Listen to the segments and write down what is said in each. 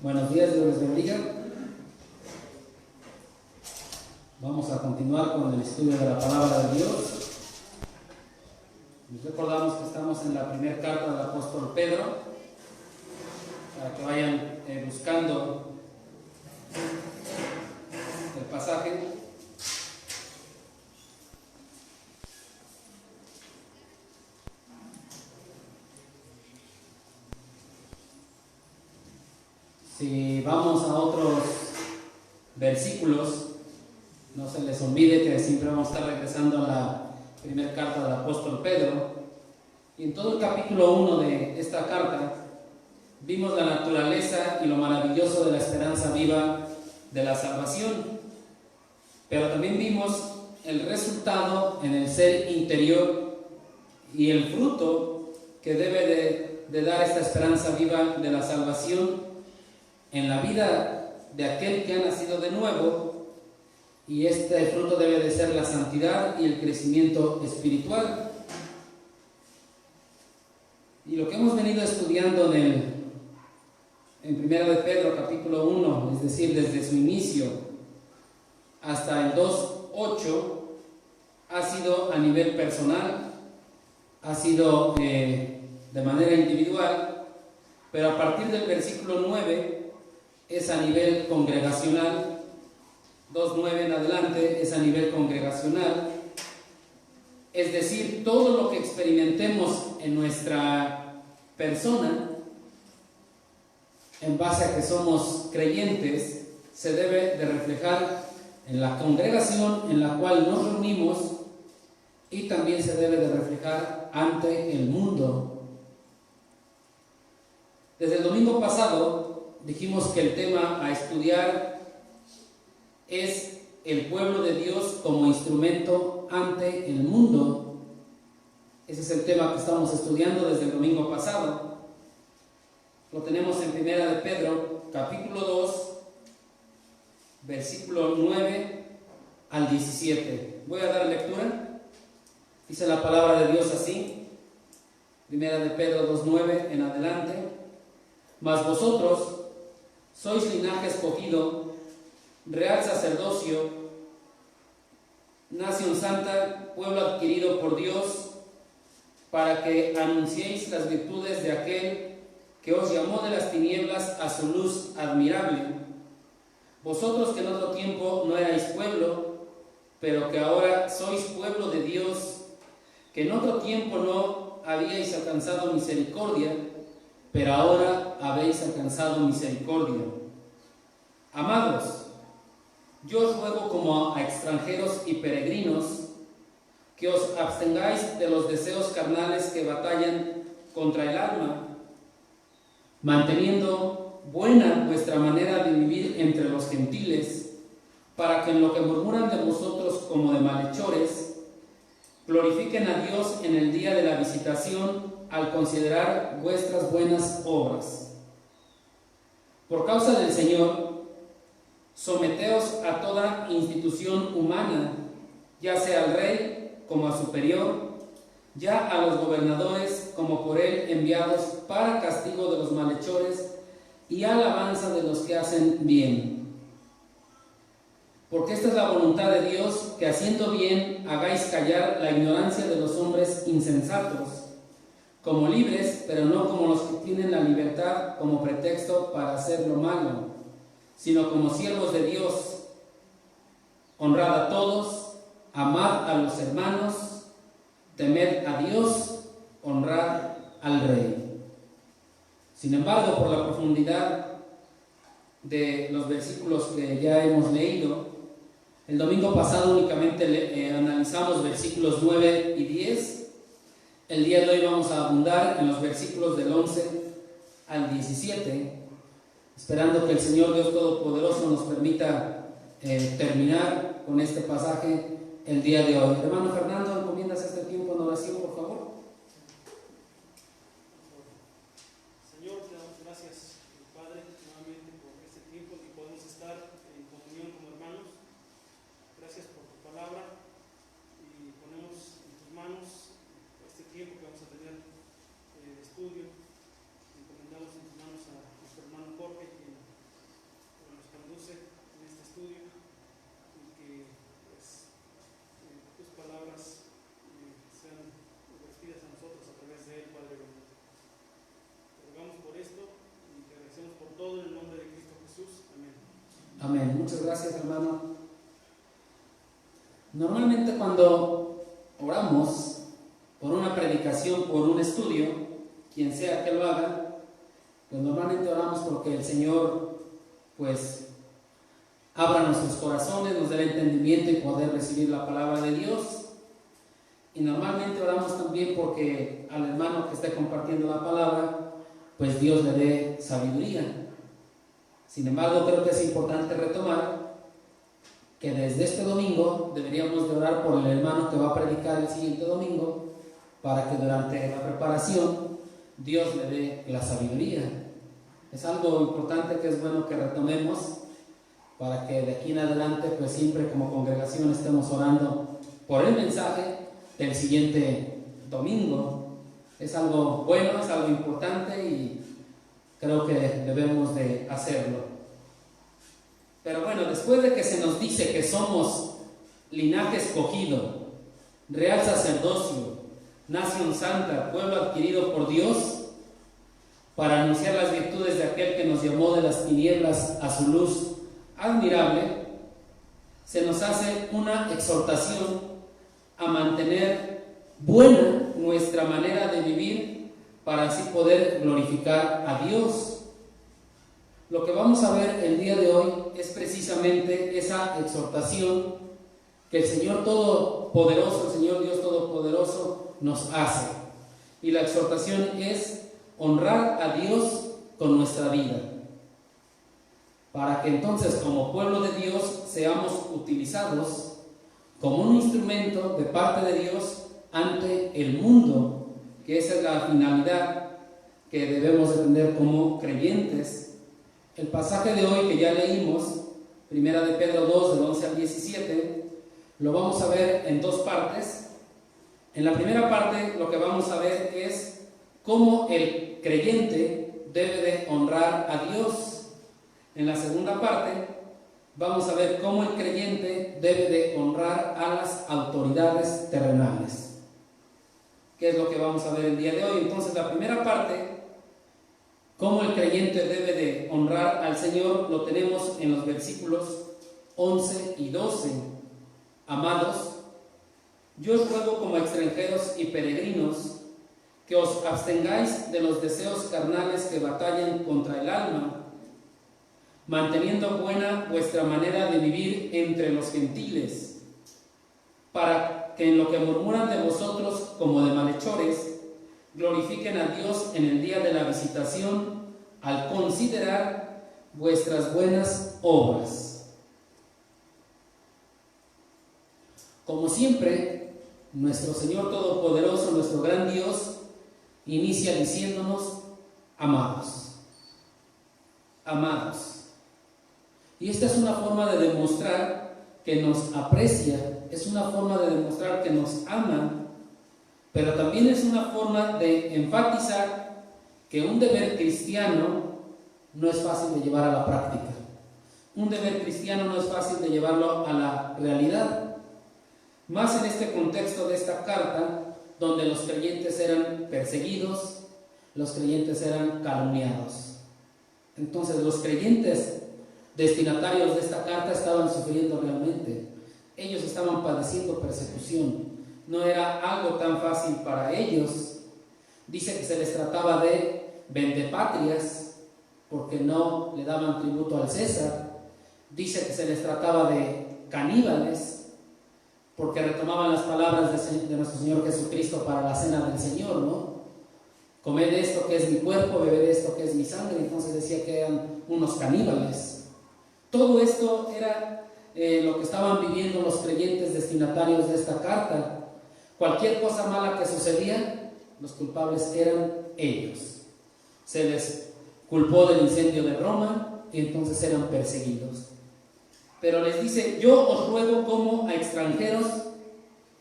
Buenos días, Dios les bendiga. Vamos a continuar con el estudio de la palabra de Dios. Les recordamos que estamos en la primera carta del apóstol Pedro, para que vayan buscando el pasaje. Si vamos a otros versículos, no se les olvide que siempre vamos a estar regresando a la primera carta del apóstol Pedro. Y en todo el capítulo 1 de esta carta vimos la naturaleza y lo maravilloso de la esperanza viva de la salvación, pero también vimos el resultado en el ser interior y el fruto que debe de dar esta esperanza viva de la salvación en la vida de aquel que ha nacido de nuevo, y este fruto debe de ser la santidad y el crecimiento espiritual. Y lo que hemos venido estudiando en 1 de Pedro capítulo 1, es decir, desde su inicio hasta el 2:8, ha sido a nivel personal, ha sido de manera individual, pero a partir del versículo 9 es a nivel congregacional. 2:9 en adelante es a nivel congregacional, es decir, todo lo que experimentemos en nuestra persona, en base a que somos creyentes, se debe de reflejar en la congregación en la cual nos reunimos, y también se debe de reflejar ante el mundo. Desde el domingo pasado dijimos que el tema a estudiar es el pueblo de Dios como instrumento ante el mundo. Ese es el tema que estamos estudiando desde el domingo pasado. Lo tenemos en 1 de Pedro, capítulo 2, versículo 9 al 17. Voy a dar lectura. Dice la palabra de Dios así, 1 de Pedro 2:9 en adelante. Mas vosotros sois linaje escogido, real sacerdocio, nación santa, pueblo adquirido por Dios, para que anunciéis las virtudes de aquel que os llamó de las tinieblas a su luz admirable. Vosotros que en otro tiempo no erais pueblo, pero que ahora sois pueblo de Dios, que en otro tiempo no habíais alcanzado misericordia, pero ahora habéis alcanzado misericordia. Amados, yo os ruego como a extranjeros y peregrinos, que os abstengáis de los deseos carnales que batallan contra el alma, manteniendo buena vuestra manera de vivir entre los gentiles, para que en lo que murmuran de vosotros como de malhechores, glorifiquen a Dios en el día de la visitación al considerar vuestras buenas obras. Por causa del Señor, someteos a toda institución humana, ya sea al rey como a superior, ya a los gobernadores como por él enviados para castigo de los malhechores y alabanza de los que hacen bien. Porque esta es la voluntad de Dios, que haciendo bien hagáis callar la ignorancia de los hombres insensatos, como libres, pero no como los que tienen la libertad como pretexto para hacer lo malo, sino como siervos de Dios. Honrad a todos, amad a los hermanos, temed a Dios, honrad al Rey. Sin embargo, por la profundidad de los versículos que ya hemos leído, el domingo pasado únicamente analizamos versículos 9 y 10. El día de hoy vamos a abundar en los versículos del 11 al 17, esperando que el Señor Dios Todopoderoso nos permita terminar con este pasaje el día de hoy. Hermano Fernando, ¿encomiendas este tiempo en oración, por favor? Señor, te damos gracias, Padre, nuevamente por este tiempo que podemos estar en comunión como hermanos. Gracias por tu palabra, y ponemos en tus manos este tiempo que vamos a tener de estudio. Encomendamos en tus manos a nuestro hermano Jorge, que muchas gracias, hermano. Normalmente cuando oramos por una predicación, por un estudio, quien sea que lo haga, pues normalmente oramos porque el Señor pues abra nuestros corazones, nos dé el entendimiento y poder recibir la palabra de Dios. Y normalmente oramos también porque al hermano que esté compartiendo la palabra, pues Dios le dé sabiduría. Sin embargo, creo que es importante retomar que desde este domingo deberíamos de orar por el hermano que va a predicar el siguiente domingo, para que durante la preparación Dios le dé la sabiduría. Es algo importante que es bueno que retomemos, para que de aquí en adelante pues siempre como congregación estemos orando por el mensaje del siguiente domingo. Es algo bueno, es algo importante y creo que debemos de hacerlo. Pero bueno, después de que se nos dice que somos linaje escogido, real sacerdocio, nación santa, pueblo adquirido por Dios, para anunciar las virtudes de aquel que nos llamó de las tinieblas a su luz admirable, se nos hace una exhortación a mantener buena nuestra manera de vivir para así poder glorificar a Dios. Lo que vamos a ver el día de hoy es precisamente esa exhortación que el Señor Todopoderoso, el Señor Dios Todopoderoso nos hace. Y la exhortación es honrar a Dios con nuestra vida, para que entonces como pueblo de Dios seamos utilizados como un instrumento de parte de Dios ante el mundo, que esa es la finalidad que debemos de tener como creyentes. El pasaje de hoy que ya leímos, Primera de Pedro 2, del 11 al 17, lo vamos a ver en dos partes. En la primera parte lo que vamos a ver es cómo el creyente debe de honrar a Dios. En la segunda parte vamos a ver cómo el creyente debe de honrar a las autoridades terrenales. ¿Qué es lo que vamos a ver el día de hoy? Entonces, la primera parte, cómo el creyente debe de honrar al Señor, lo tenemos en los versículos 11 y 12. Amados, yo os ruego como extranjeros y peregrinos que os abstengáis de los deseos carnales que batallan contra el alma, manteniendo buena vuestra manera de vivir entre los gentiles, para que en lo que murmuran de vosotros como de malhechores, glorifiquen a Dios en el día de la visitación al considerar vuestras buenas obras. Como siempre, nuestro Señor Todopoderoso, nuestro gran Dios, inicia diciéndonos: amados, amados. Y esta es una forma de demostrar que nos aprecia, es una forma de demostrar que nos ama, pero también es una forma de enfatizar que un deber cristiano no es fácil de llevar a la práctica. Un deber cristiano no es fácil de llevarlo a la realidad. Más en este contexto de esta carta, donde los creyentes eran perseguidos, los creyentes eran calumniados. Entonces, los creyentes destinatarios de esta carta estaban sufriendo realmente. Ellos estaban padeciendo persecución. No era algo tan fácil para ellos. Dice que se les trataba de vendepatrias, porque no le daban tributo al César. Dice que se les trataba de caníbales, porque retomaban las palabras de nuestro Señor Jesucristo para la cena del Señor, ¿no? Comed esto que es mi cuerpo, bebed esto que es mi sangre. Entonces decía que eran unos caníbales. Todo esto era lo que estaban viviendo los creyentes destinatarios de esta carta. Cualquier cosa mala que sucedía, los culpables eran ellos. Se les culpó del incendio de Roma y entonces eran perseguidos. Pero les dice: yo os ruego como a extranjeros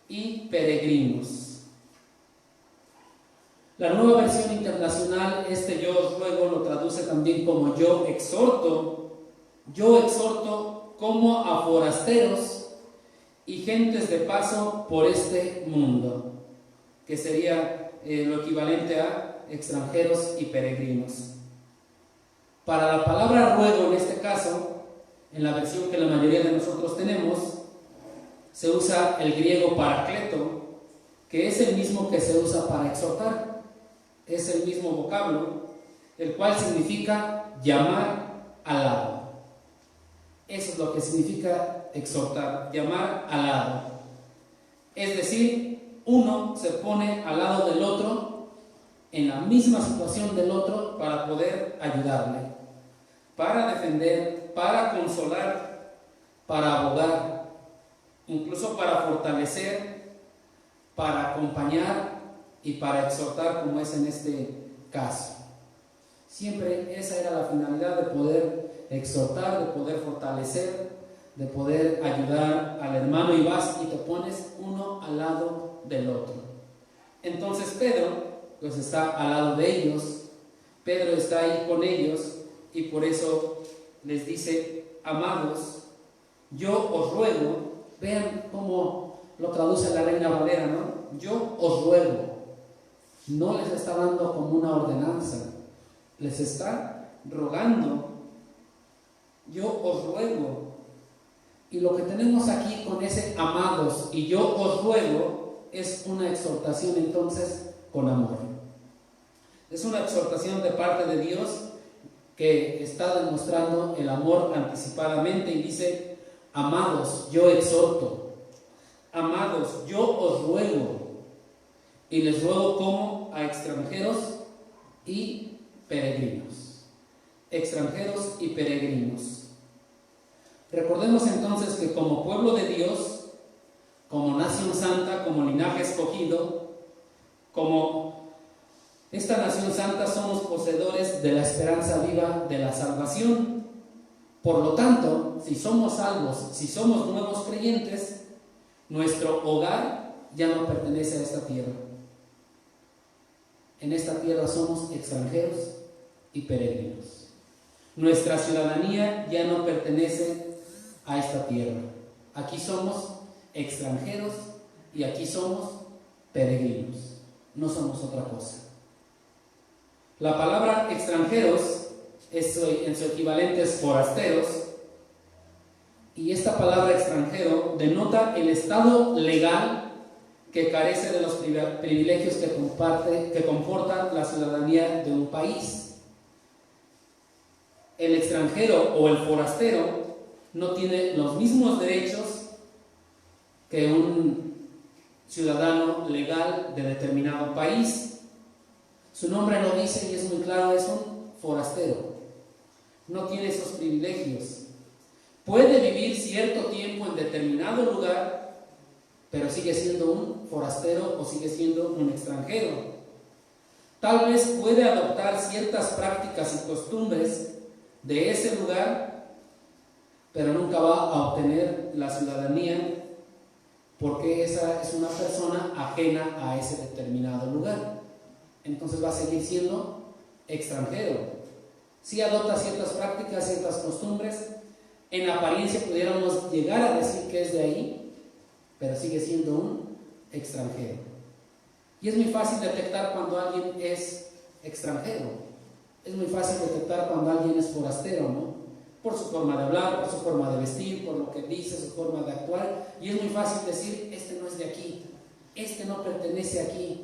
y peregrinos. La Nueva Versión Internacional, yo os ruego, lo traduce también como yo exhorto como a forasteros y gentes de paso por este mundo, que sería lo equivalente a extranjeros y peregrinos. Para la palabra ruego en este caso En la versión que la mayoría de nosotros tenemos, se usa el griego parakleto, que es el mismo que se usa para exhortar. Es el mismo vocablo, el cual significa llamar al lado. Eso es lo que significa exhortar, llamar al lado. Es decir, uno se pone al lado del otro, en la misma situación del otro, para poder ayudarle, para defender, para consolar, para abogar, incluso para fortalecer, para acompañar y para exhortar, como es en este caso. Siempre esa era la finalidad, de poder exhortar, de poder fortalecer, de poder ayudar al hermano, y vas y te pones uno al lado del otro. Entonces Pedro pues está al lado de ellos, Pedro está ahí con ellos, y por eso les dice: amados, yo os ruego. Vean cómo lo traduce la Reina Valera, ¿no? Yo os ruego. No les está dando como una ordenanza, les está rogando. Yo os ruego. Y lo que tenemos aquí con ese amados y yo os ruego es una exhortación, entonces, con amor. Es una exhortación de parte de Dios, que está demostrando el amor anticipadamente, y dice: amados, yo exhorto. Amados, yo os ruego. Y les ruego como a extranjeros y peregrinos. Extranjeros y peregrinos. Recordemos entonces que como pueblo de Dios, como nación santa, como linaje escogido, como esta nación santa, somos poseedores de la esperanza viva de la salvación. Por lo tanto, si somos salvos, si somos nuevos creyentes, nuestro hogar ya no pertenece a esta tierra. En esta tierra somos extranjeros y peregrinos. Nuestra ciudadanía ya no pertenece a esta tierra. Aquí somos extranjeros y aquí somos peregrinos. No somos otra cosa. La palabra extranjeros en su equivalente es forasteros, y esta palabra extranjero denota el estado legal que carece de los privilegios que comporta la ciudadanía de un país. El extranjero o el forastero no tiene los mismos derechos que un ciudadano legal de determinado país. Su nombre lo dice y es muy claro: es un forastero. No tiene esos privilegios. Puede vivir cierto tiempo en determinado lugar, pero sigue siendo un forastero o sigue siendo un extranjero. Tal vez puede adoptar ciertas prácticas y costumbres de ese lugar, pero nunca va a obtener la ciudadanía, porque esa es una persona ajena a ese determinado lugar. Entonces va a seguir siendo extranjero. Si adopta ciertas prácticas, ciertas costumbres, en apariencia pudiéramos llegar a decir que es de ahí, pero sigue siendo un extranjero. Y es muy fácil detectar cuando alguien es extranjero. Es muy fácil detectar cuando alguien es forastero, ¿no? Por su forma de hablar, por su forma de vestir, por lo que dice, su forma de actuar. Y es muy fácil decir: este no es de aquí, este no pertenece aquí,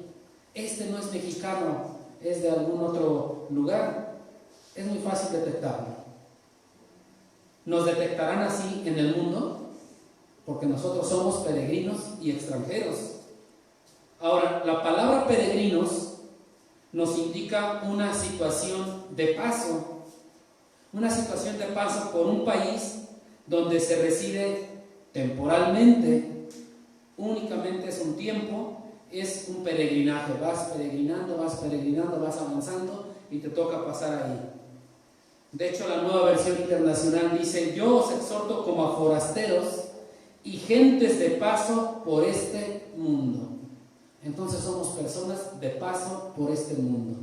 este no es mexicano, es de algún otro lugar. Es muy fácil detectarlo. ¿Nos detectarán así en el mundo? Porque nosotros somos peregrinos y extranjeros. Ahora, la palabra peregrinos nos indica una situación de paso. Una situación de paso por un país donde se reside temporalmente. Únicamente es un tiempo, es un peregrinaje. Vas peregrinando, vas avanzando y te toca pasar ahí. De hecho, la Nueva Versión Internacional dice: yo os exhorto como a forasteros y gentes de paso por este mundo. Entonces somos personas de paso por este mundo.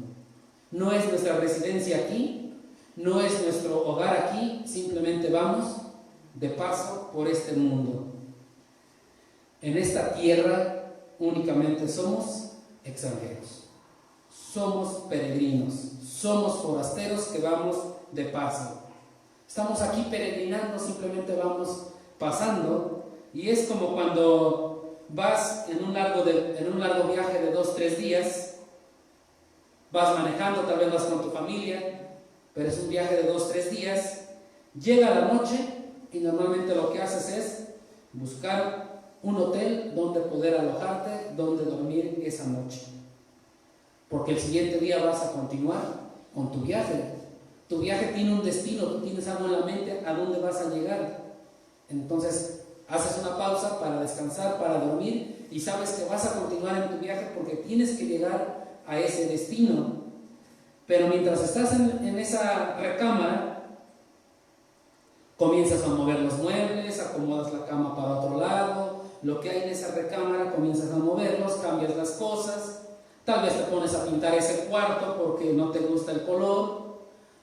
No es nuestra residencia aquí, no es nuestro hogar aquí, simplemente vamos de paso por este mundo. En esta tierra únicamente somos extranjeros, somos peregrinos, somos forasteros que vamos de paso. Estamos aquí peregrinando, simplemente vamos pasando, y es como cuando vas en un largo viaje de 2-3 días, vas manejando, tal vez vas con tu familia, pero es un viaje de 2-3 días, llega la noche y normalmente lo que haces es buscar un hotel donde poder alojarte, donde dormir esa noche, porque el siguiente día vas a continuar con tu viaje. Tu viaje tiene un destino, tú tienes algo en la mente a dónde vas a llegar. Entonces haces una pausa para descansar, para dormir, y sabes que vas a continuar en tu viaje porque tienes que llegar a ese destino. Pero mientras estás en esa recámara, comienzas a mover los muebles, acomodas la cama para otro lado, lo que hay en esa recámara comienzas a moverlos, cambias las cosas, tal vez te pones a pintar ese cuarto porque no te gusta el color,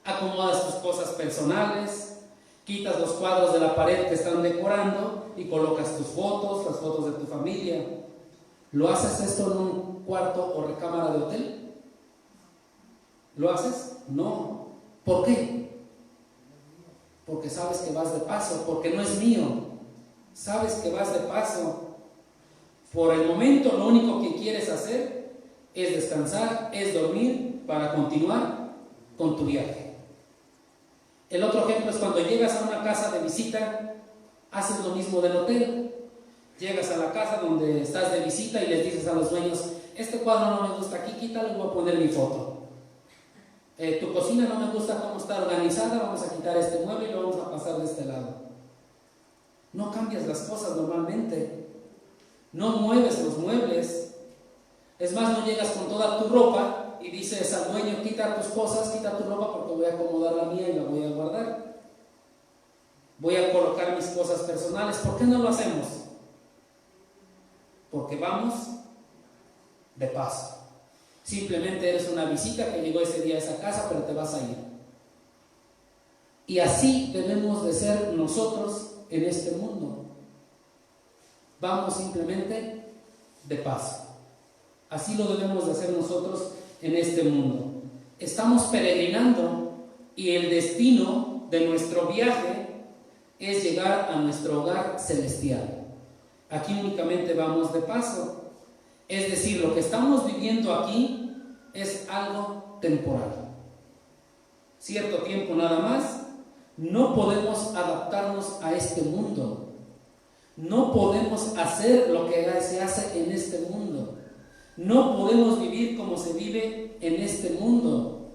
acomodas tus cosas personales, quitas los cuadros de la pared que están decorando y colocas tus fotos, las fotos de tu familia. ¿Lo haces esto en un cuarto o recámara de hotel? ¿Lo haces? No. ¿Por qué? Porque sabes que vas de paso, porque no es mío. Sabes que vas de paso. Por el momento lo único que quieres hacer es descansar, es dormir para continuar con tu viaje. El otro ejemplo es cuando llegas a una casa de visita, haces lo mismo del hotel. Llegas a la casa donde estás de visita y les dices a los dueños: este cuadro no me gusta, aquí quítalo, voy a poner mi foto. Tu cocina no me gusta cómo está organizada, vamos a quitar este mueble y lo vamos a pasar de este lado. No cambias las cosas normalmente, no mueves los muebles. Es más, no llegas con toda tu ropa y dices al dueño: quita tus cosas, quita tu ropa porque voy a acomodar la mía y la voy a guardar. Voy a colocar mis cosas personales. ¿Por qué no lo hacemos? Porque vamos de paso. Simplemente eres una visita que llegó ese día a esa casa, pero te vas a ir. Y así debemos de ser nosotros en este mundo. Vamos simplemente de paso. Así lo debemos de hacer nosotros en este mundo. Estamos peregrinando y el destino de nuestro viaje es llegar a nuestro hogar celestial. Aquí únicamente vamos de paso. Es decir, lo que estamos viviendo aquí es algo temporal. Cierto tiempo nada más. No podemos adaptarnos a este mundo. No podemos hacer lo que se hace en este mundo. No podemos vivir como se vive en este mundo.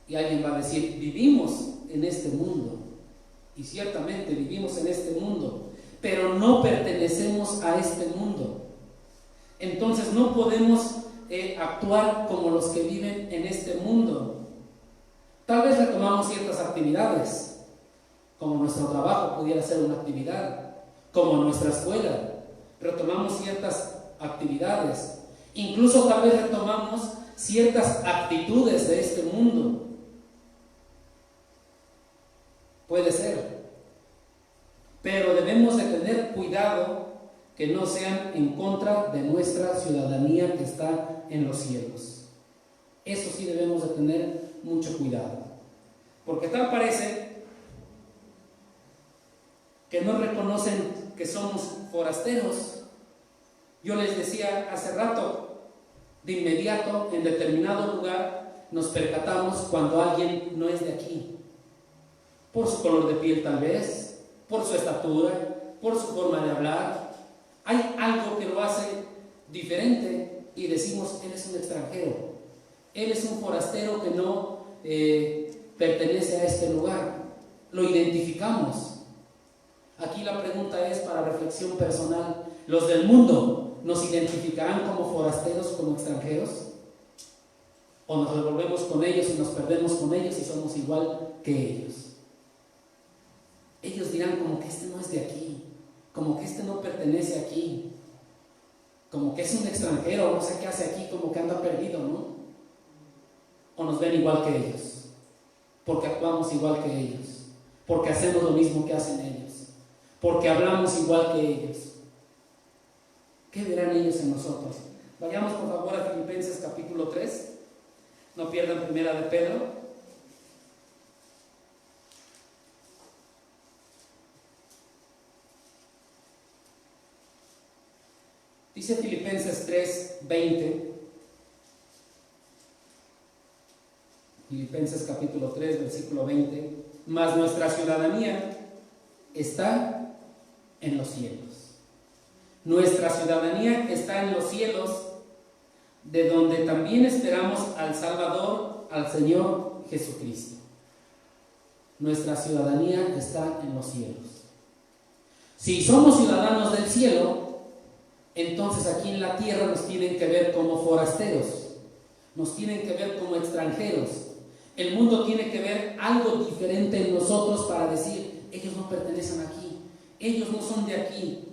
Y alguien va a decir: vivimos en este mundo. Y ciertamente vivimos en este mundo, pero no pertenecemos a este mundo. Entonces no podemos actuar como los que viven en este mundo. Tal vez retomamos ciertas actividades, como nuestro trabajo pudiera ser una actividad, como nuestra escuela. Retomamos ciertas actividades, incluso tal vez retomamos ciertas actitudes de este mundo. Puede ser, pero debemos de tener cuidado que no sean en contra de nuestra ciudadanía que está en los cielos. Eso sí debemos de tener mucho cuidado, porque tal parece que no reconocen que somos forasteros. Yo les decía hace rato, de inmediato en determinado lugar nos percatamos cuando alguien no es de aquí, por su color de piel tal vez, por su estatura, por su forma de hablar. Hay algo que lo hace diferente y decimos: él es un extranjero, él es un forastero que no pertenece a este lugar. Lo identificamos. Aquí la pregunta es para reflexión personal: ¿los del mundo nos identificarán como forasteros, como extranjeros? ¿O nos revolvemos con ellos y nos perdemos con ellos y somos igual que ellos? Ellos dirán: como que este no es de aquí, como que este no pertenece aquí, como que es un extranjero, no sé qué hace aquí, como que anda perdido, ¿no? O nos ven igual que ellos, porque actuamos igual que ellos, porque hacemos lo mismo que hacen ellos, porque hablamos igual que ellos. ¿Qué verán ellos en nosotros? Vayamos por favor a Filipenses capítulo 3, no pierdan primera de Pedro. Dice Filipenses 3:20, Filipenses capítulo 3, versículo 20, mas nuestra ciudadanía está en los cielos. Nuestra ciudadanía está en los cielos, de donde también esperamos al Salvador, al Señor Jesucristo. Nuestra ciudadanía está en los cielos. Si somos ciudadanos del cielo, entonces aquí en la tierra nos tienen que ver como forasteros, nos tienen que ver como extranjeros. El mundo tiene que ver algo diferente en nosotros para decir, ellos no pertenecen aquí, ellos no son de aquí.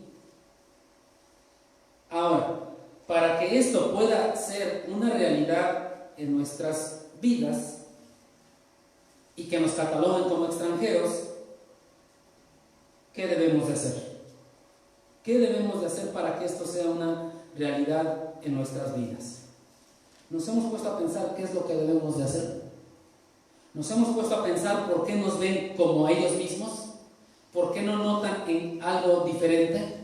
Ahora, para que esto pueda ser una realidad en nuestras vidas y que nos cataloguen como extranjeros, ¿qué debemos de hacer? ¿Qué debemos de hacer para que esto sea una realidad en nuestras vidas? ¿Nos hemos puesto a pensar qué es lo que debemos de hacer? ¿Nos hemos puesto a pensar por qué nos ven como a ellos mismos? ¿Por qué no notan en algo diferente?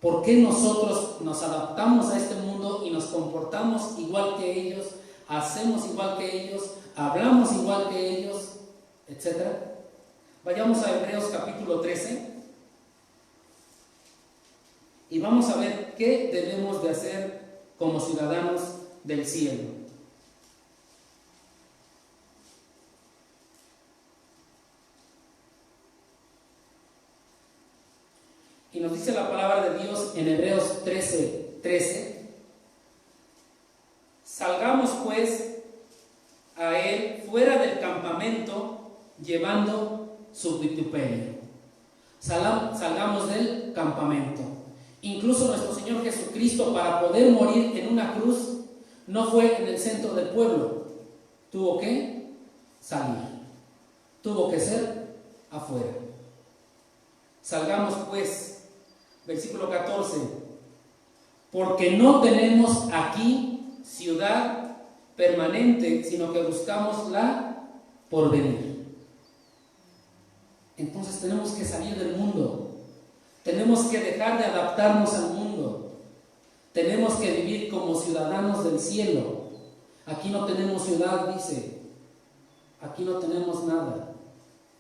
¿Por qué nosotros nos adaptamos a este mundo y nos comportamos igual que ellos, hacemos igual que ellos, hablamos igual que ellos, etcétera? Vayamos a Hebreos capítulo 13 y vamos a ver qué debemos de hacer como ciudadanos del cielo. Y nos dice la palabra de Dios en Hebreos 13:13, salgamos pues a él fuera del campamento llevando su vituperio. Salgamos del campamento. Incluso nuestro Señor Jesucristo, para poder morir en una cruz, no fue en el centro del pueblo. Tuvo que salir. Tuvo que ser afuera. Salgamos pues. Versículo 14, porque no tenemos aquí ciudad permanente, sino que buscamos la porvenir. Entonces tenemos que salir del mundo, tenemos que dejar de adaptarnos al mundo, tenemos que vivir como ciudadanos del cielo. Aquí no tenemos ciudad, dice, aquí no tenemos nada,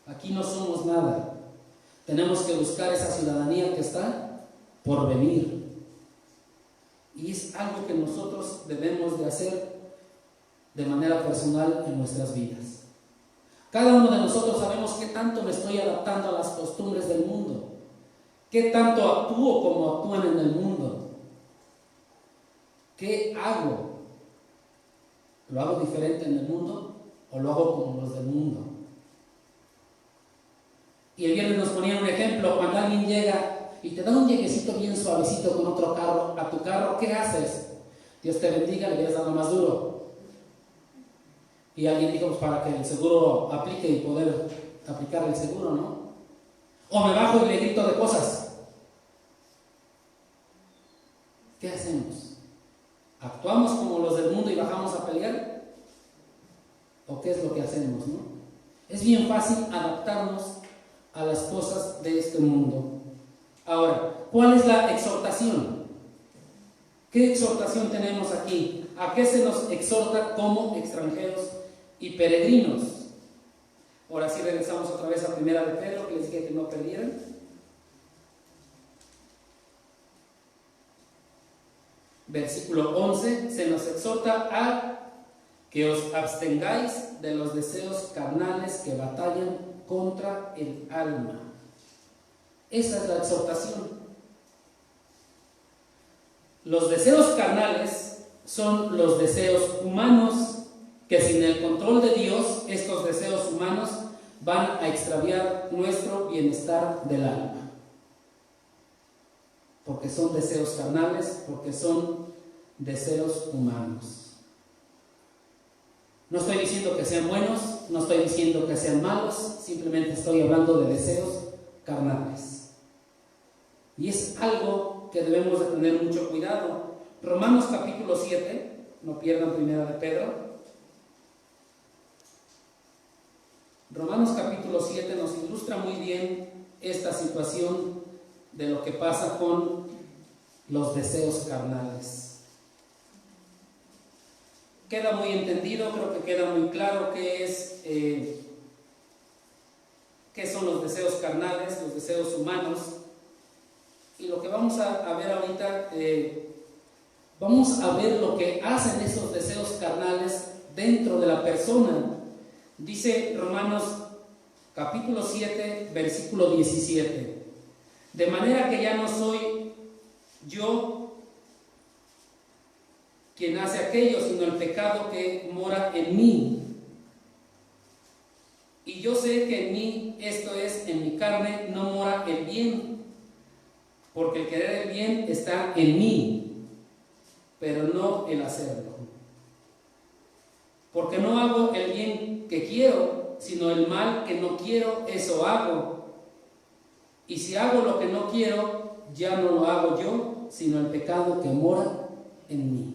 aquí no somos nada. Tenemos que buscar esa ciudadanía que está por venir. Y es algo que nosotros debemos de hacer de manera personal en nuestras vidas. Cada uno de nosotros sabemos qué tanto me estoy adaptando a las costumbres del mundo, qué tanto actúo como actúan en el mundo, qué hago. ¿Lo hago diferente en el mundo o lo hago como los del mundo? Y el viernes nos ponía un ejemplo, cuando alguien llega y te da un lleguecito bien suavecito con otro carro, a tu carro, ¿qué haces? Dios te bendiga, le quieres dar más duro. Y alguien dijo, pues para que el seguro aplique y poder aplicar el seguro, ¿no? O me bajo y le grito de cosas. ¿Qué hacemos? ¿Actuamos como los del mundo y bajamos a pelear? ¿O qué es lo que hacemos, no? Es bien fácil adaptarnos a las cosas de este mundo. Ahora, ¿cuál es la exhortación? ¿Qué exhortación tenemos aquí? ¿A qué se nos exhorta como extranjeros y peregrinos? Ahora sí regresamos otra vez a Primera de Pedro, que les dije que no perdieran. Versículo 11, se nos exhorta a que os abstengáis de los deseos carnales que batallan contra el alma. Esa es la exhortación. Los deseos carnales son los deseos humanos que sin el control de Dios, estos deseos humanos van a extraviar nuestro bienestar del alma. Porque son deseos carnales, porque son deseos humanos. No estoy diciendo que sean buenos, no estoy diciendo que sean malos, simplemente estoy hablando de deseos carnales. Y es algo que debemos de tener mucho cuidado. Romanos capítulo 7, no pierdan Primera de Pedro. Romanos capítulo 7 nos ilustra muy bien esta situación de lo que pasa con los deseos carnales. Queda muy entendido, creo que queda muy claro qué son los deseos carnales, los deseos humanos. Y lo que vamos a ver ahorita, vamos a ver lo que hacen esos deseos carnales dentro de la persona. Dice Romanos capítulo 7, versículo 17. De manera que ya no soy yo quien hace aquello, sino el pecado que mora en mí. Y yo sé que en mí, esto es, en mi carne, no mora el bien, porque el querer el bien está en mí, pero no el hacerlo. Porque no hago el bien que quiero, sino el mal que no quiero, eso hago. Y si hago lo que no quiero, ya no lo hago yo, sino el pecado que mora en mí.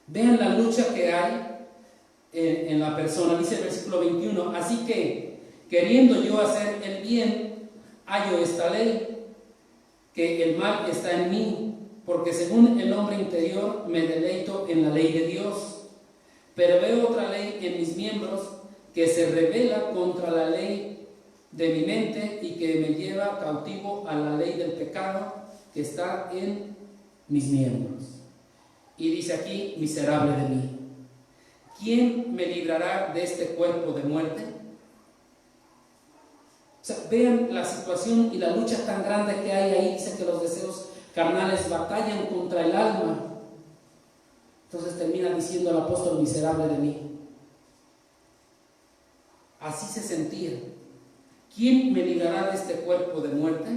Vean la lucha que hay en la persona. Dice el versículo 21, así que, queriendo yo hacer el bien, hallo esta ley, que el mal está en mí, porque según el hombre interior me deleito en la ley de Dios, pero veo otra ley en mis miembros que se rebela contra la ley de mi mente y que me lleva cautivo a la ley del pecado que está en mis miembros. Y dice aquí, miserable de mí, ¿quién me librará de este cuerpo de muerte? O sea, vean la situación y la lucha tan grande que hay ahí. Dice que los deseos carnales batallan contra el alma. Entonces termina diciendo el apóstol, miserable de mí. Así se sentía. ¿Quién me librará de este cuerpo de muerte?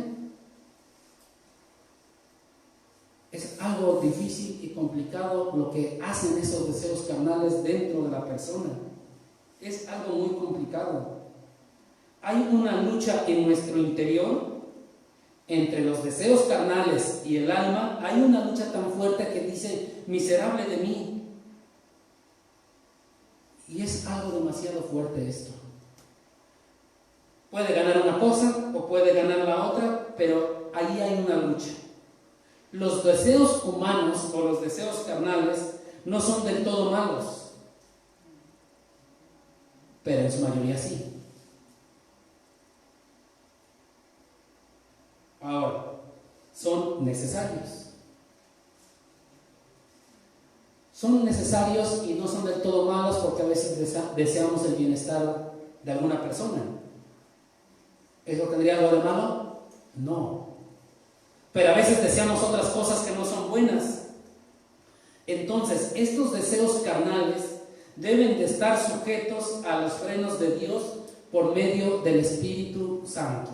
Es algo difícil y complicado lo que hacen esos deseos carnales dentro de la persona. Es algo muy complicado. Hay una lucha en nuestro interior entre los deseos carnales y el alma. Hay una lucha tan fuerte que dice, miserable de mí. Y es algo demasiado fuerte esto. Puede ganar una cosa o puede ganar la otra, pero ahí hay una lucha. Los deseos humanos o los deseos carnales no son del todo malos, pero en su mayoría sí. Ahora, son necesarios. Son necesarios y no son del todo malos porque a veces deseamos el bienestar de alguna persona. ¿Eso tendría algo de malo? No. Pero a veces deseamos otras cosas que no son buenas. Entonces, estos deseos carnales deben de estar sujetos a los frenos de Dios por medio del Espíritu Santo.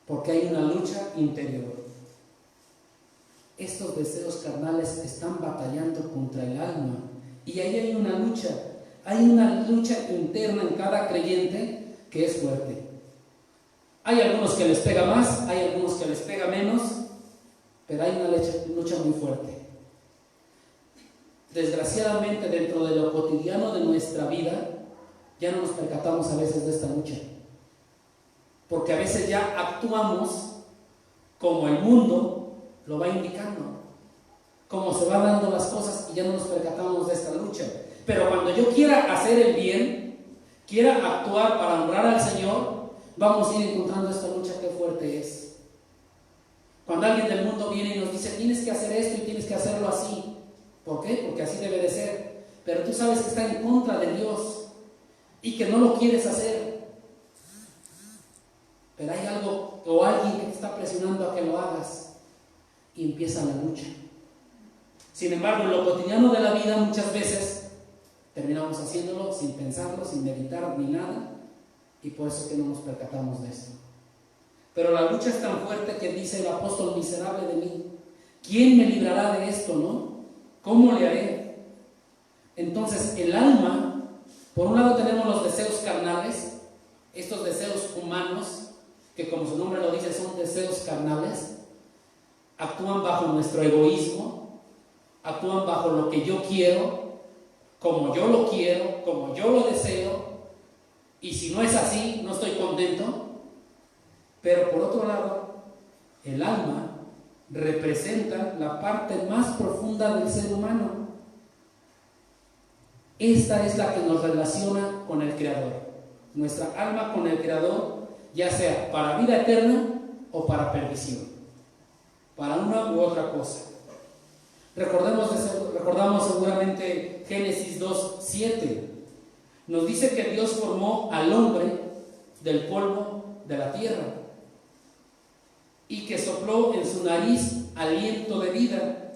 Porque hay una lucha interior. Estos deseos carnales están batallando contra el alma. Y ahí hay una lucha. Hay una lucha interna en cada creyente que es fuerte. Hay algunos que les pega más, hay algunos que les pega menos, pero hay una lucha muy fuerte. Desgraciadamente, dentro de lo cotidiano de nuestra vida, ya no nos percatamos a veces de esta lucha. Porque a veces ya actuamos como el mundo lo va indicando, como se van dando las cosas y ya no nos percatamos de esta lucha. Pero cuando yo quiera hacer el bien, quiera actuar para honrar al Señor, vamos a ir encontrando esta lucha que fuerte es. Cuando alguien del mundo viene y nos dice, tienes que hacer esto y tienes que hacerlo así. ¿Por qué? Porque así debe de ser. Pero tú sabes que está en contra de Dios y que no lo quieres hacer. Pero hay algo o alguien que te está presionando a que lo hagas y empieza la lucha. Sin embargo, en lo cotidiano de la vida muchas veces terminamos haciéndolo sin pensarlo, sin meditar ni nada, y por eso es que no nos percatamos de esto. Pero la lucha es tan fuerte que dice el apóstol, miserable de mí, ¿quién me librará de esto, no? ¿Cómo le haré? Entonces el alma, por un lado tenemos los deseos carnales, estos deseos humanos, que como su nombre lo dice son deseos carnales, actúan bajo nuestro egoísmo, actúan bajo lo que yo quiero, como yo lo quiero, como yo lo deseo, y si no es así, no estoy contento. Pero por otro lado, el alma representa la parte más profunda del ser humano. Esta es la que nos relaciona con el Creador. Nuestra alma con el Creador, ya sea para vida eterna o para perdición, para una u otra cosa. Recordamos seguramente Génesis 2:7. Nos dice que Dios formó al hombre del polvo de la tierra y que sopló en su nariz aliento de vida.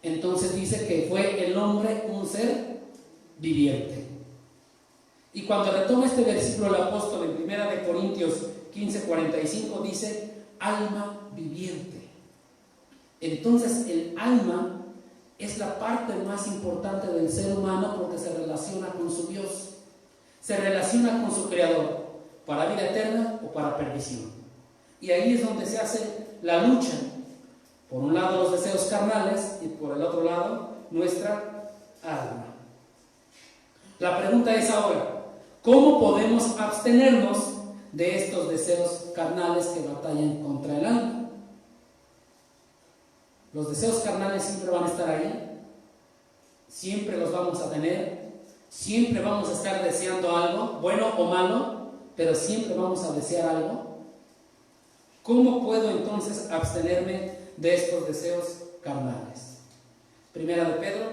Entonces dice que fue el hombre un ser viviente. Y cuando retoma este versículo el apóstol en 1 Corintios 15:45 dice alma viviente. Entonces el alma es la parte más importante del ser humano porque se relaciona con su Dios, se relaciona con su Creador, para vida eterna o para perdición. Y ahí es donde se hace la lucha. Por un lado los deseos carnales y por el otro lado nuestra alma. La pregunta es ahora, ¿cómo podemos abstenernos de estos deseos carnales que batallan contra el alma? Los deseos carnales siempre van a estar ahí, siempre los vamos a tener, siempre vamos a estar deseando algo, bueno o malo, pero siempre vamos a desear algo. ¿Cómo puedo entonces abstenerme de estos deseos carnales? Primera de Pedro,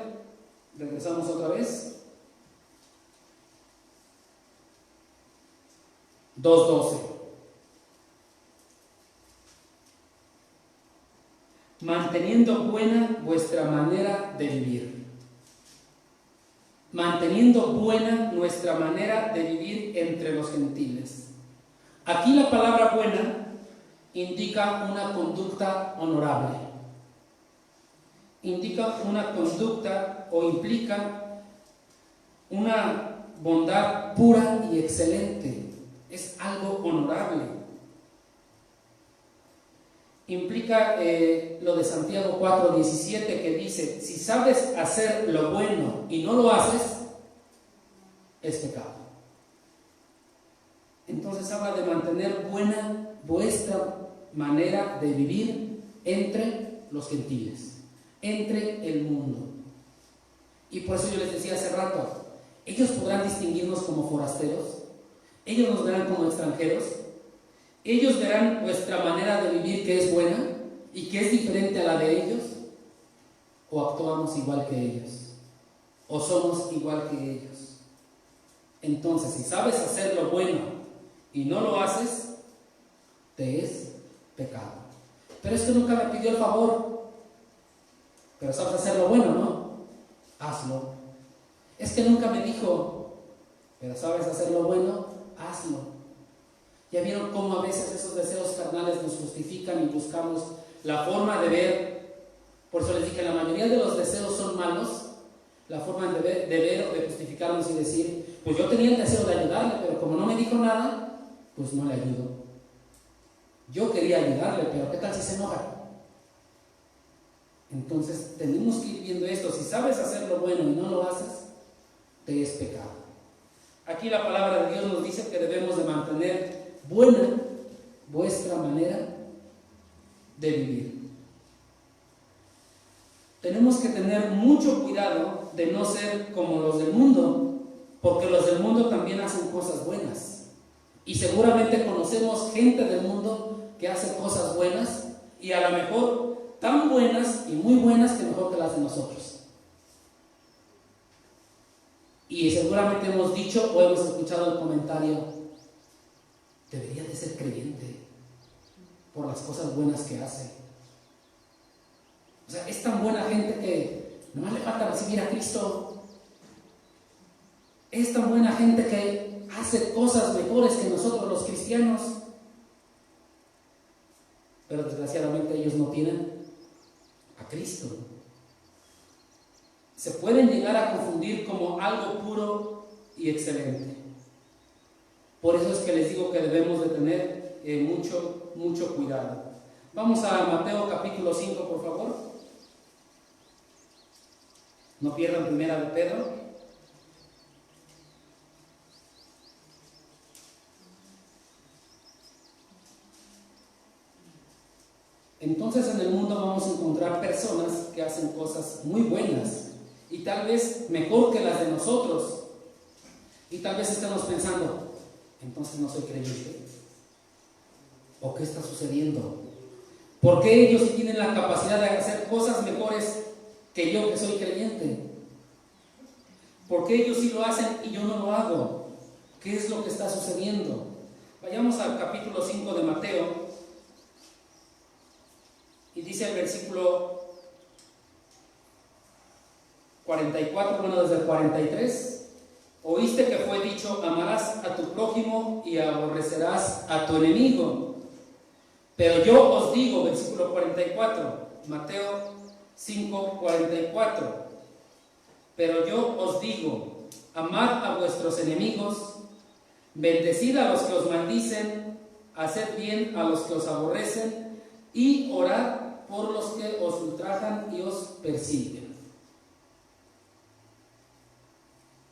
regresamos otra vez. 2:12. Manteniendo buena vuestra manera de vivir. Manteniendo buena nuestra manera de vivir entre los gentiles. Aquí la palabra buena indica una conducta honorable. Indica una conducta o implica una bondad pura y excelente. Es algo honorable. Implica lo de Santiago 4:17 que dice, si sabes hacer lo bueno y no lo haces, es pecado. Entonces habla de mantener buena vuestra manera de vivir entre los gentiles, entre el mundo. Y por eso yo les decía hace rato, ellos podrán distinguirnos como forasteros, ellos nos verán como extranjeros, ellos verán nuestra manera de vivir que es buena y que es diferente a la de ellos, o actuamos igual que ellos, o somos igual que ellos. Entonces, si sabes hacer lo bueno y no lo haces, te es pecado. Pero es que nunca me pidió el favor, pero sabes hacer lo bueno, ¿no? Hazlo. Es que nunca me dijo, pero sabes hacer lo bueno, hazlo. ¿Ya vieron cómo a veces esos deseos carnales nos justifican y buscamos la forma de ver? Por eso les dije, la mayoría de los deseos son malos. La forma de ver o de justificarnos y decir, pues yo tenía el deseo de ayudarle, pero como no me dijo nada, pues no le ayudo. Yo quería ayudarle, pero ¿qué tal si se enoja? Entonces tenemos que ir viendo esto. Si sabes hacer lo bueno y no lo haces, te es pecado. Aquí la palabra de Dios nos dice que debemos de mantener buena vuestra manera de vivir. Tenemos que tener mucho cuidado de no ser como los del mundo, porque los del mundo también hacen cosas buenas. Y seguramente conocemos gente del mundo que hace cosas buenas y a lo mejor tan buenas y muy buenas que mejor que las de nosotros. Y seguramente hemos dicho o hemos escuchado el comentario, debería de ser creyente por las cosas buenas que hace. O sea, es tan buena gente que nomás le falta recibir a Cristo. Es tan buena gente que hace cosas mejores que nosotros los cristianos. Pero desgraciadamente ellos no tienen a Cristo. Se pueden llegar a confundir como algo puro y excelente. Por eso es que les digo que debemos de tener mucho cuidado. Vamos a Mateo capítulo 5, por favor. No pierdan primera de Pedro. entonces en el mundo vamos a encontrar personas que hacen cosas muy buenas y tal vez mejor que las de nosotros. Y tal vez estemos pensando, entonces no soy creyente. ¿O qué está sucediendo? ¿Por qué ellos sí tienen la capacidad de hacer cosas mejores que yo, que soy creyente? ¿Por qué ellos sí lo hacen y yo no lo hago? ¿Qué es lo que está sucediendo? Vayamos al capítulo 5 de Mateo y dice el versículo 44, bueno, desde el 43. Oíste que fue dicho, amarás a tu prójimo y aborrecerás a tu enemigo. Pero yo os digo, versículo 44, Mateo 5, 44. Pero yo os digo, amad a vuestros enemigos, bendecid a los que os maldicen, haced bien a los que os aborrecen y orad por los que os ultrajan y os persiguen.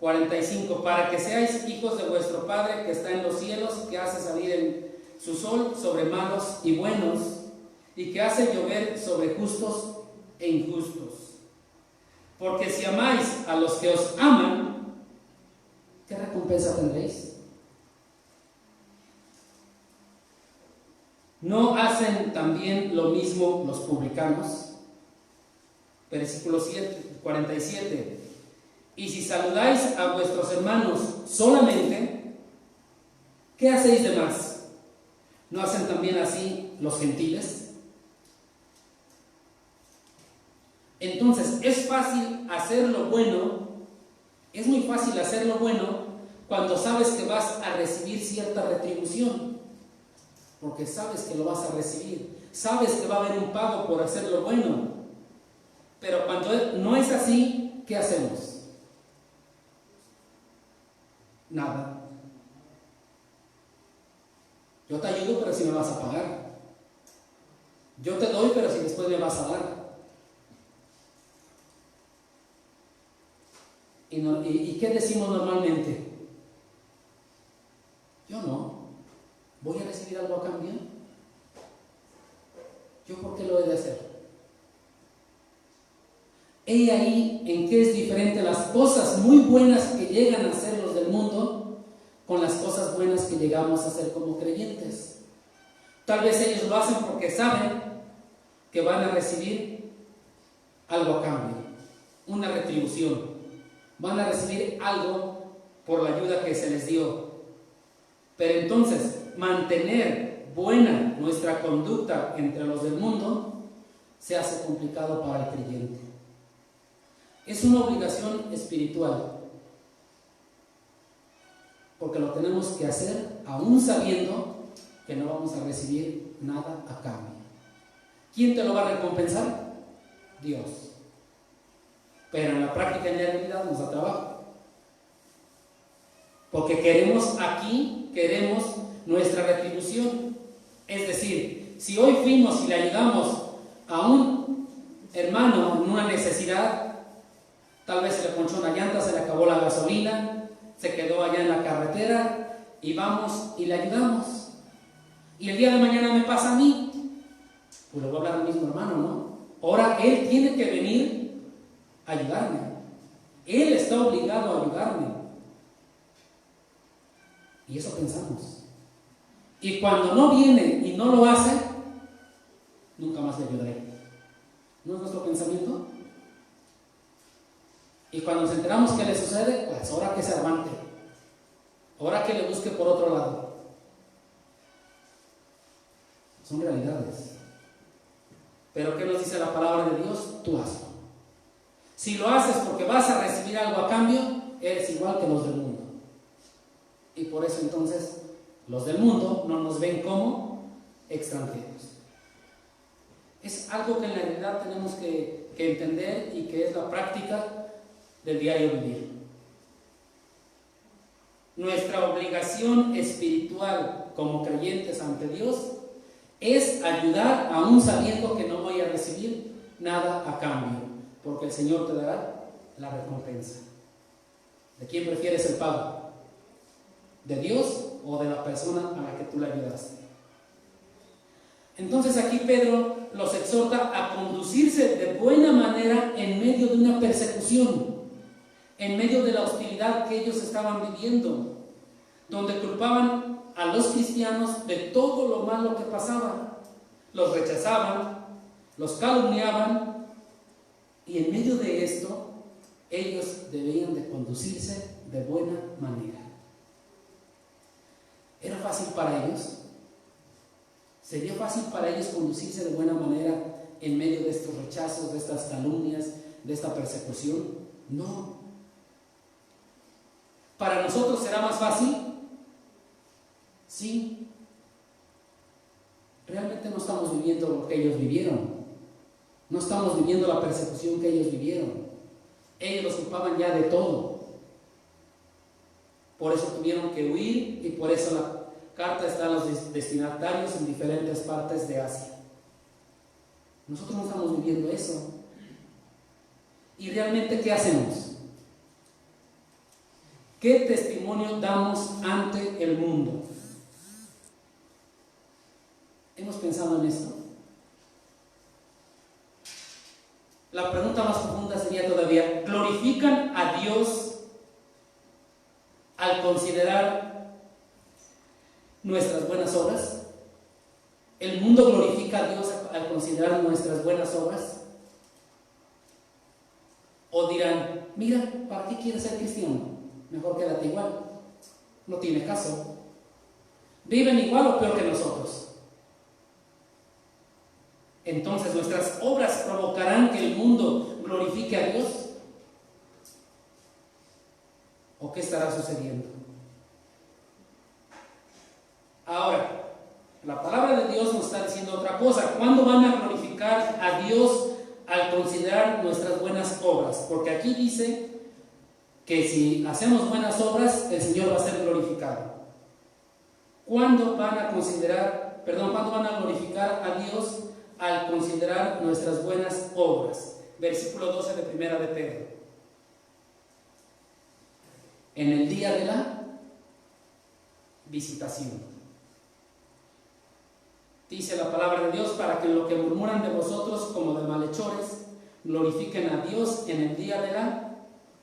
45. Para que seáis hijos de vuestro Padre que está en los cielos, que hace salir su sol sobre malos y buenos, y que hace llover sobre justos e injustos. Porque si amáis a los que os aman, ¿qué recompensa tendréis? ¿No hacen también lo mismo los publicanos? Versículo 47. Y si saludáis a vuestros hermanos solamente, ¿qué hacéis de más? ¿No hacen también así los gentiles? Entonces, es fácil hacer lo bueno, es muy fácil hacer lo bueno cuando sabes que vas a recibir cierta retribución, porque sabes que lo vas a recibir, sabes que va a haber un pago por hacer lo bueno. Pero cuando no es así, ¿qué hacemos? Nada. Yo te ayudo, pero si me vas a pagar. Yo te doy, pero si después me vas a dar. ¿Y qué decimos normalmente? Yo no. ¿Voy a recibir algo a cambio? ¿Yo por qué lo he de hacer? He ahí en qué es diferente las cosas muy buenas que llegan a hacer los del mundo con las cosas buenas que llegamos a hacer como creyentes. Tal vez ellos lo hacen porque saben que van a recibir algo a cambio, una retribución. Van a recibir algo por la ayuda que se les dio. Pero entonces, mantener buena nuestra conducta entre los del mundo se hace complicado para el creyente. Es una obligación espiritual, porque lo tenemos que hacer aún sabiendo que no vamos a recibir nada a cambio. ¿Quién te lo va a recompensar? Dios. Pero en la práctica, en la realidad, nos da trabajo, porque queremos nuestra retribución. Es decir, si hoy fuimos y le ayudamos a un hermano en una necesidad, tal vez se le ponchó una llanta, se le acabó la gasolina, se quedó allá en la carretera y vamos y le ayudamos. Y el día de mañana me pasa a mí, pues le voy a hablar al mismo hermano, ¿no? Ahora él tiene que venir a ayudarme. Él está obligado a ayudarme. Y eso pensamos. Y cuando no viene y no lo hace, nunca más le ayudaré. ¿No es nuestro pensamiento? Y cuando nos enteramos que le sucede, pues ahora que se aguante, ahora que le busque por otro lado. Son realidades. Pero ¿qué nos dice la palabra de Dios? Tú hazlo. Si lo haces porque vas a recibir algo a cambio, eres igual que los del mundo. Y por eso entonces los del mundo no nos ven como extranjeros. Es algo que en la realidad tenemos que entender y que es la práctica del diario vivir. Nuestra obligación espiritual como creyentes ante Dios es ayudar aún sabiendo que no voy a recibir nada a cambio, porque el Señor te dará la recompensa. ¿De quién prefieres el pago? ¿De Dios o de la persona a la que tú le ayudaste? Entonces aquí Pedro los exhorta a conducirse de buena manera en medio de una persecución, en medio de la hostilidad que ellos estaban viviendo, donde culpaban a los cristianos de todo lo malo que pasaba, los rechazaban, los calumniaban, y en medio de esto ellos debían de conducirse de buena manera. ¿Era fácil para ellos? ¿Sería fácil para ellos conducirse de buena manera en medio de estos rechazos, de estas calumnias, de esta persecución? No. ¿Para nosotros será más fácil? Sí. Realmente no estamos viviendo lo que ellos vivieron. No estamos viviendo la persecución que ellos vivieron. Ellos los culpaban ya de todo. Por eso tuvieron que huir y por eso la carta está a los destinatarios en diferentes partes de Asia. Nosotros no estamos viviendo eso. ¿Y realmente qué hacemos? ¿Qué testimonio damos ante el mundo? ¿Hemos pensado en esto? La pregunta más profunda sería todavía: ¿glorifican a Dios al considerar nuestras buenas obras? ¿El mundo glorifica a Dios al considerar nuestras buenas obras? ¿O dirán, mira, ¿para qué quieres ser cristiano? Mejor quédate igual, no tiene caso. Viven igual o peor que nosotros. Entonces, ¿nuestras obras provocarán que el mundo glorifique a Dios? ¿O qué estará sucediendo? Ahora, la palabra de Dios nos está diciendo otra cosa. ¿Cuándo van a glorificar a Dios al considerar nuestras buenas obras? Porque aquí dice que si hacemos buenas obras, el Señor va a ser glorificado. ¿Cuándo van a glorificar a Dios al considerar nuestras buenas obras? Versículo 12 de Primera de Pedro. En el día de la visitación. Dice la palabra de Dios: para que en lo que murmuran de vosotros como de malhechores, glorifiquen a Dios en el día de la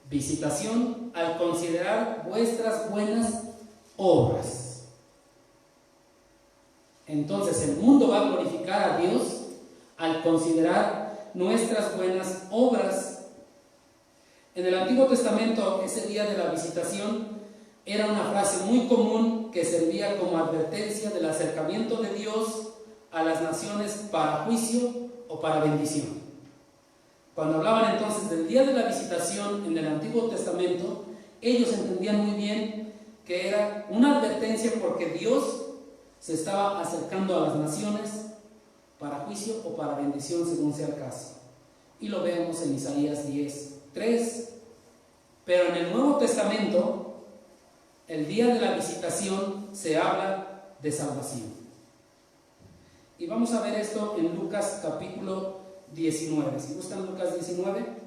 visitación, al considerar vuestras buenas obras. Entonces el mundo va a glorificar a Dios al considerar nuestras buenas obras. En el Antiguo Testamento, ese día de la visitación era una frase muy común que servía como advertencia del acercamiento de Dios a las naciones para juicio o para bendición. Cuando hablaban entonces del día de la visitación en el Antiguo Testamento, ellos entendían muy bien que era una advertencia porque Dios se estaba acercando a las naciones para juicio o para bendición, según sea el caso. Y lo vemos en Isaías 10:3. Pero en el Nuevo Testamento, el día de la visitación se habla de salvación. Y vamos a ver esto en Lucas capítulo 19. Si gustan, Lucas 19.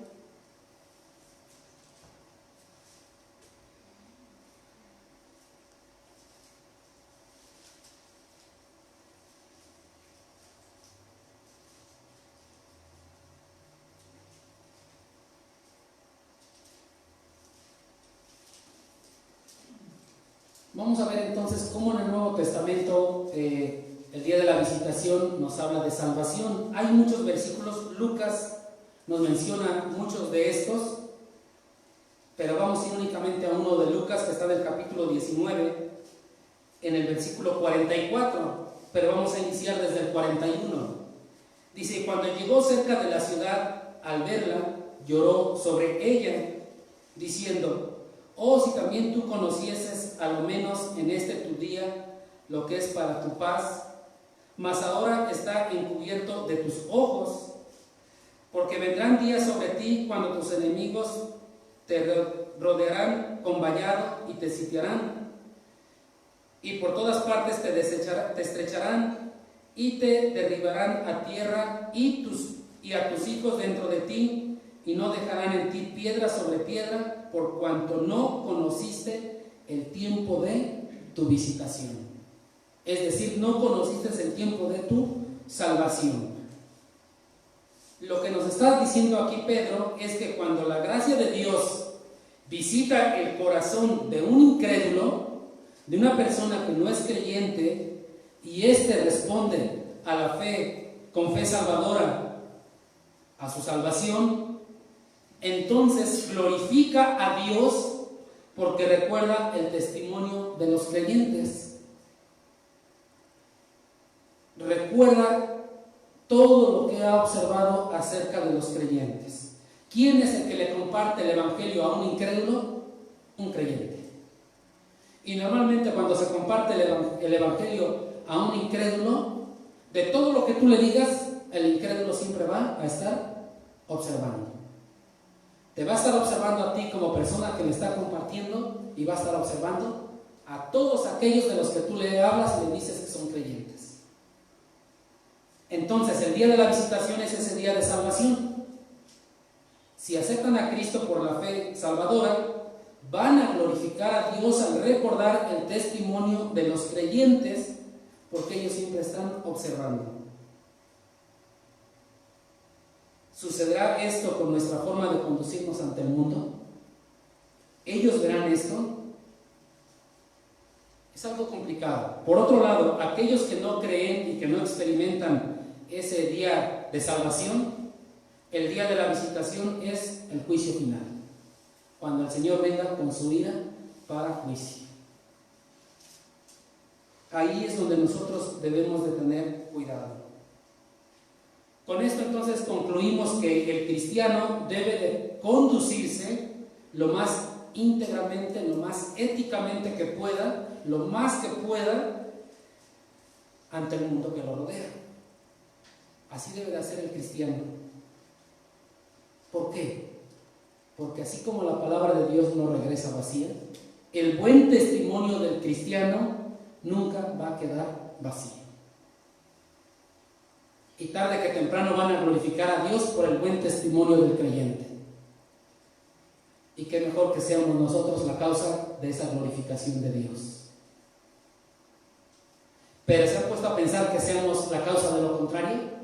Vamos a ver entonces cómo en el Nuevo Testamento el día de la visitación nos habla de salvación. Hay muchos versículos, Lucas nos menciona muchos de estos, pero vamos a ir únicamente a uno de Lucas que está en el capítulo 19, en el versículo 44, pero vamos a iniciar desde el 41. Dice: cuando llegó cerca de la ciudad, al verla, lloró sobre ella, diciendo: oh, si también tú conocieses, a lo menos en este tu día, lo que es para tu paz, mas ahora está encubierto de tus ojos, porque vendrán días sobre ti cuando tus enemigos te rodearán con vallado y te sitiarán, y por todas partes te estrecharán y te derribarán a tierra y a tus hijos dentro de ti, y no dejarán en ti piedra sobre piedra, por cuanto no conociste el tiempo de tu visitación. Es decir, no conociste el tiempo de tu salvación. Lo que nos está diciendo aquí Pedro es que cuando la gracia de Dios visita el corazón de un incrédulo, de una persona que no es creyente, y éste responde a la fe con fe salvadora, a su salvación, entonces glorifica a Dios porque recuerda el testimonio de los creyentes. Recuerda todo lo que ha observado acerca de los creyentes. ¿Quién es el que le comparte el evangelio a un incrédulo? Un creyente. Y normalmente cuando se comparte el evangelio a un incrédulo, de todo lo que tú le digas, el incrédulo siempre va a estar observando. Te va a estar observando a ti como persona que le está compartiendo, y va a estar observando a todos aquellos de los que tú le hablas y le dices que son creyentes. Entonces el día de la visitación es ese día de salvación. Si aceptan a Cristo por la fe salvadora, van a glorificar a Dios al recordar el testimonio de los creyentes, porque ellos siempre están observando. ¿Sucederá esto con nuestra forma de conducirnos ante el mundo? ¿Ellos verán esto? Es algo complicado. Por otro lado, aquellos que no creen y que no experimentan ese día de salvación, el día de la visitación es el juicio final, cuando el Señor venga con su ira para juicio. Ahí es donde nosotros debemos de tener cuidado. Con esto entonces concluimos que el cristiano debe de conducirse lo más íntegramente, lo más éticamente que pueda, lo más que pueda ante el mundo que lo rodea. Así debe de hacer el cristiano. ¿Por qué? Porque así como la palabra de Dios no regresa vacía, el buen testimonio del cristiano nunca va a quedar vacío. Y tarde que temprano van a glorificar a Dios por el buen testimonio del creyente. Y qué mejor que seamos nosotros la causa de esa glorificación de Dios. Pero ¿se han puesto a pensar que seamos la causa de lo contrario?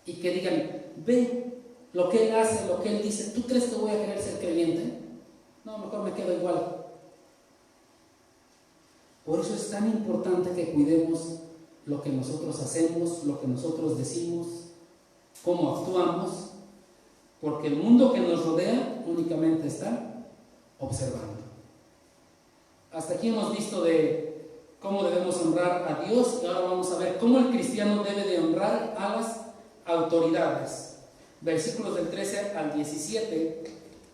Y que digan, ve lo que Él hace, lo que Él dice, ¿tú crees que voy a querer ser creyente? No, mejor me quedo igual. Por eso es tan importante que cuidemos lo que nosotros hacemos, lo que nosotros decimos, cómo actuamos, porque el mundo que nos rodea únicamente está observando. Hasta aquí hemos visto de cómo debemos honrar a Dios, y ahora vamos a ver cómo el cristiano debe de honrar a las autoridades. Versículos del 13 al 17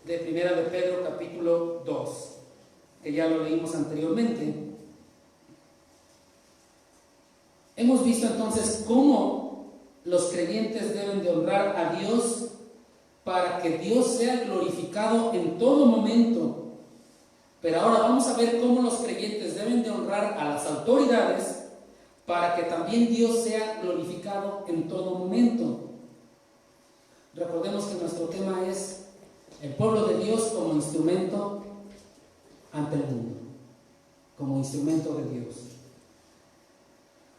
de Primera de Pedro capítulo 2, que ya lo leímos anteriormente. Hemos visto entonces cómo los creyentes deben de honrar a Dios para que Dios sea glorificado en todo momento. Pero ahora vamos a ver cómo los creyentes deben de honrar a las autoridades para que también Dios sea glorificado en todo momento. Recordemos que nuestro tema es el pueblo de Dios como instrumento ante el mundo, como instrumento de Dios.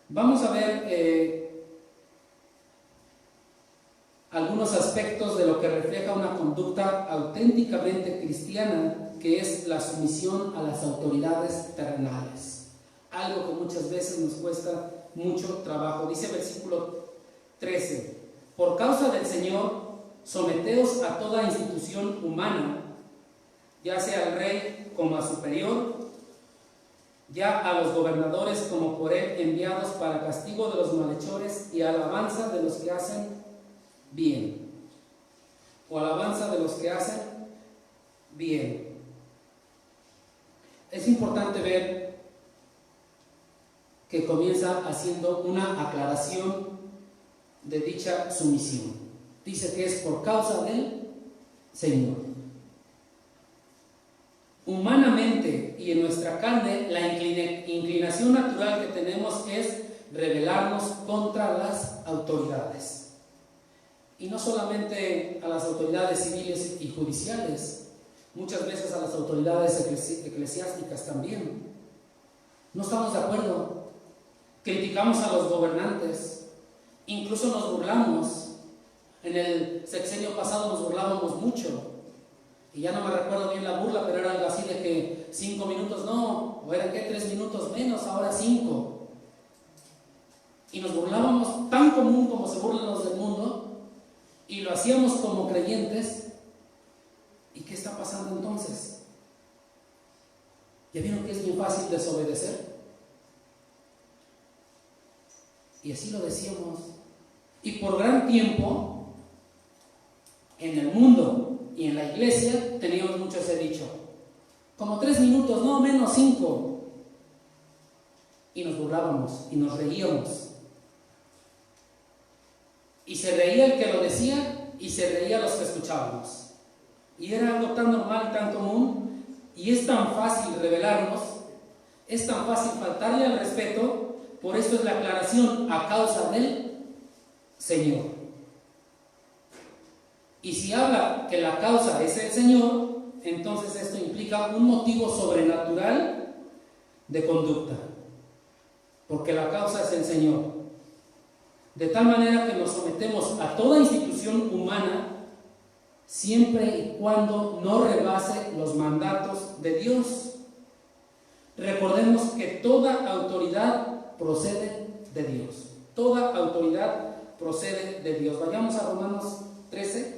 Vamos a ver algunos aspectos de lo que refleja una conducta auténticamente cristiana, que es la sumisión a las autoridades terrenales. Algo que muchas veces nos cuesta mucho trabajo. Dice versículo 13, por causa del Señor, someteos a toda institución humana, ya sea al rey como a superior, ya a los gobernadores como por él enviados para castigo de los malhechores y alabanza de los que hacen bien, o alabanza de los que hacen bien. Es importante ver que comienza haciendo una aclaración de dicha sumisión. Dice que es por causa del Señor. Humanamente y en nuestra carne, la inclinación natural que tenemos es rebelarnos contra las autoridades. Y no solamente a las autoridades civiles y judiciales, muchas veces a las autoridades eclesiásticas también. No estamos de acuerdo, criticamos a los gobernantes, incluso nos burlamos, En el sexenio pasado nos burlábamos mucho. Y ya no me recuerdo bien la burla, pero era algo así de que 5 minutos no, o eran que 3 minutos menos, ahora 5. Y nos burlábamos tan común como se burlan los del mundo, y lo hacíamos como creyentes. ¿Y qué está pasando entonces? ¿Ya vieron que es bien fácil desobedecer? Y así lo decíamos. Y por gran tiempo, en el mundo y en la iglesia, teníamos mucho ese dicho. Como 3 minutos, no menos 5. Y nos burlábamos y nos reíamos. Y se reía el que lo decía y se reía los que escuchábamos. Y era algo tan normal y tan común. Y es tan fácil rebelarnos, es tan fácil faltarle al respeto. Por esto es la aclaración: a causa del Señor. Y si habla que la causa es el Señor, entonces esto implica un motivo sobrenatural de conducta, porque la causa es el Señor. De tal manera que nos sometemos a toda institución humana siempre y cuando no rebase los mandatos de Dios. Recordemos que toda autoridad procede de Dios. Toda autoridad procede de Dios. Vayamos a Romanos 13.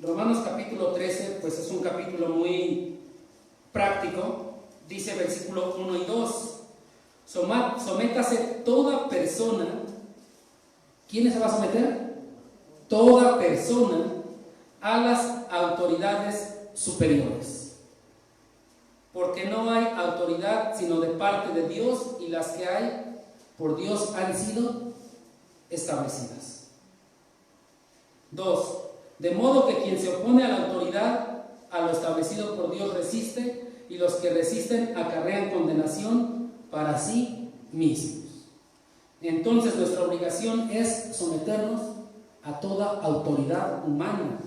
Romanos capítulo 13, pues es un capítulo muy práctico. Dice versículo 1 y 2. Sométase toda persona. ¿Quién se va a someter? Toda persona a las autoridades superiores. Porque no hay autoridad sino de parte de Dios, y las que hay por Dios han sido establecidas. 2. De modo que quien se opone a la autoridad, a lo establecido por Dios, resiste, y los que resisten acarrean condenación para sí mismos. Entonces nuestra obligación es someternos a toda autoridad humana.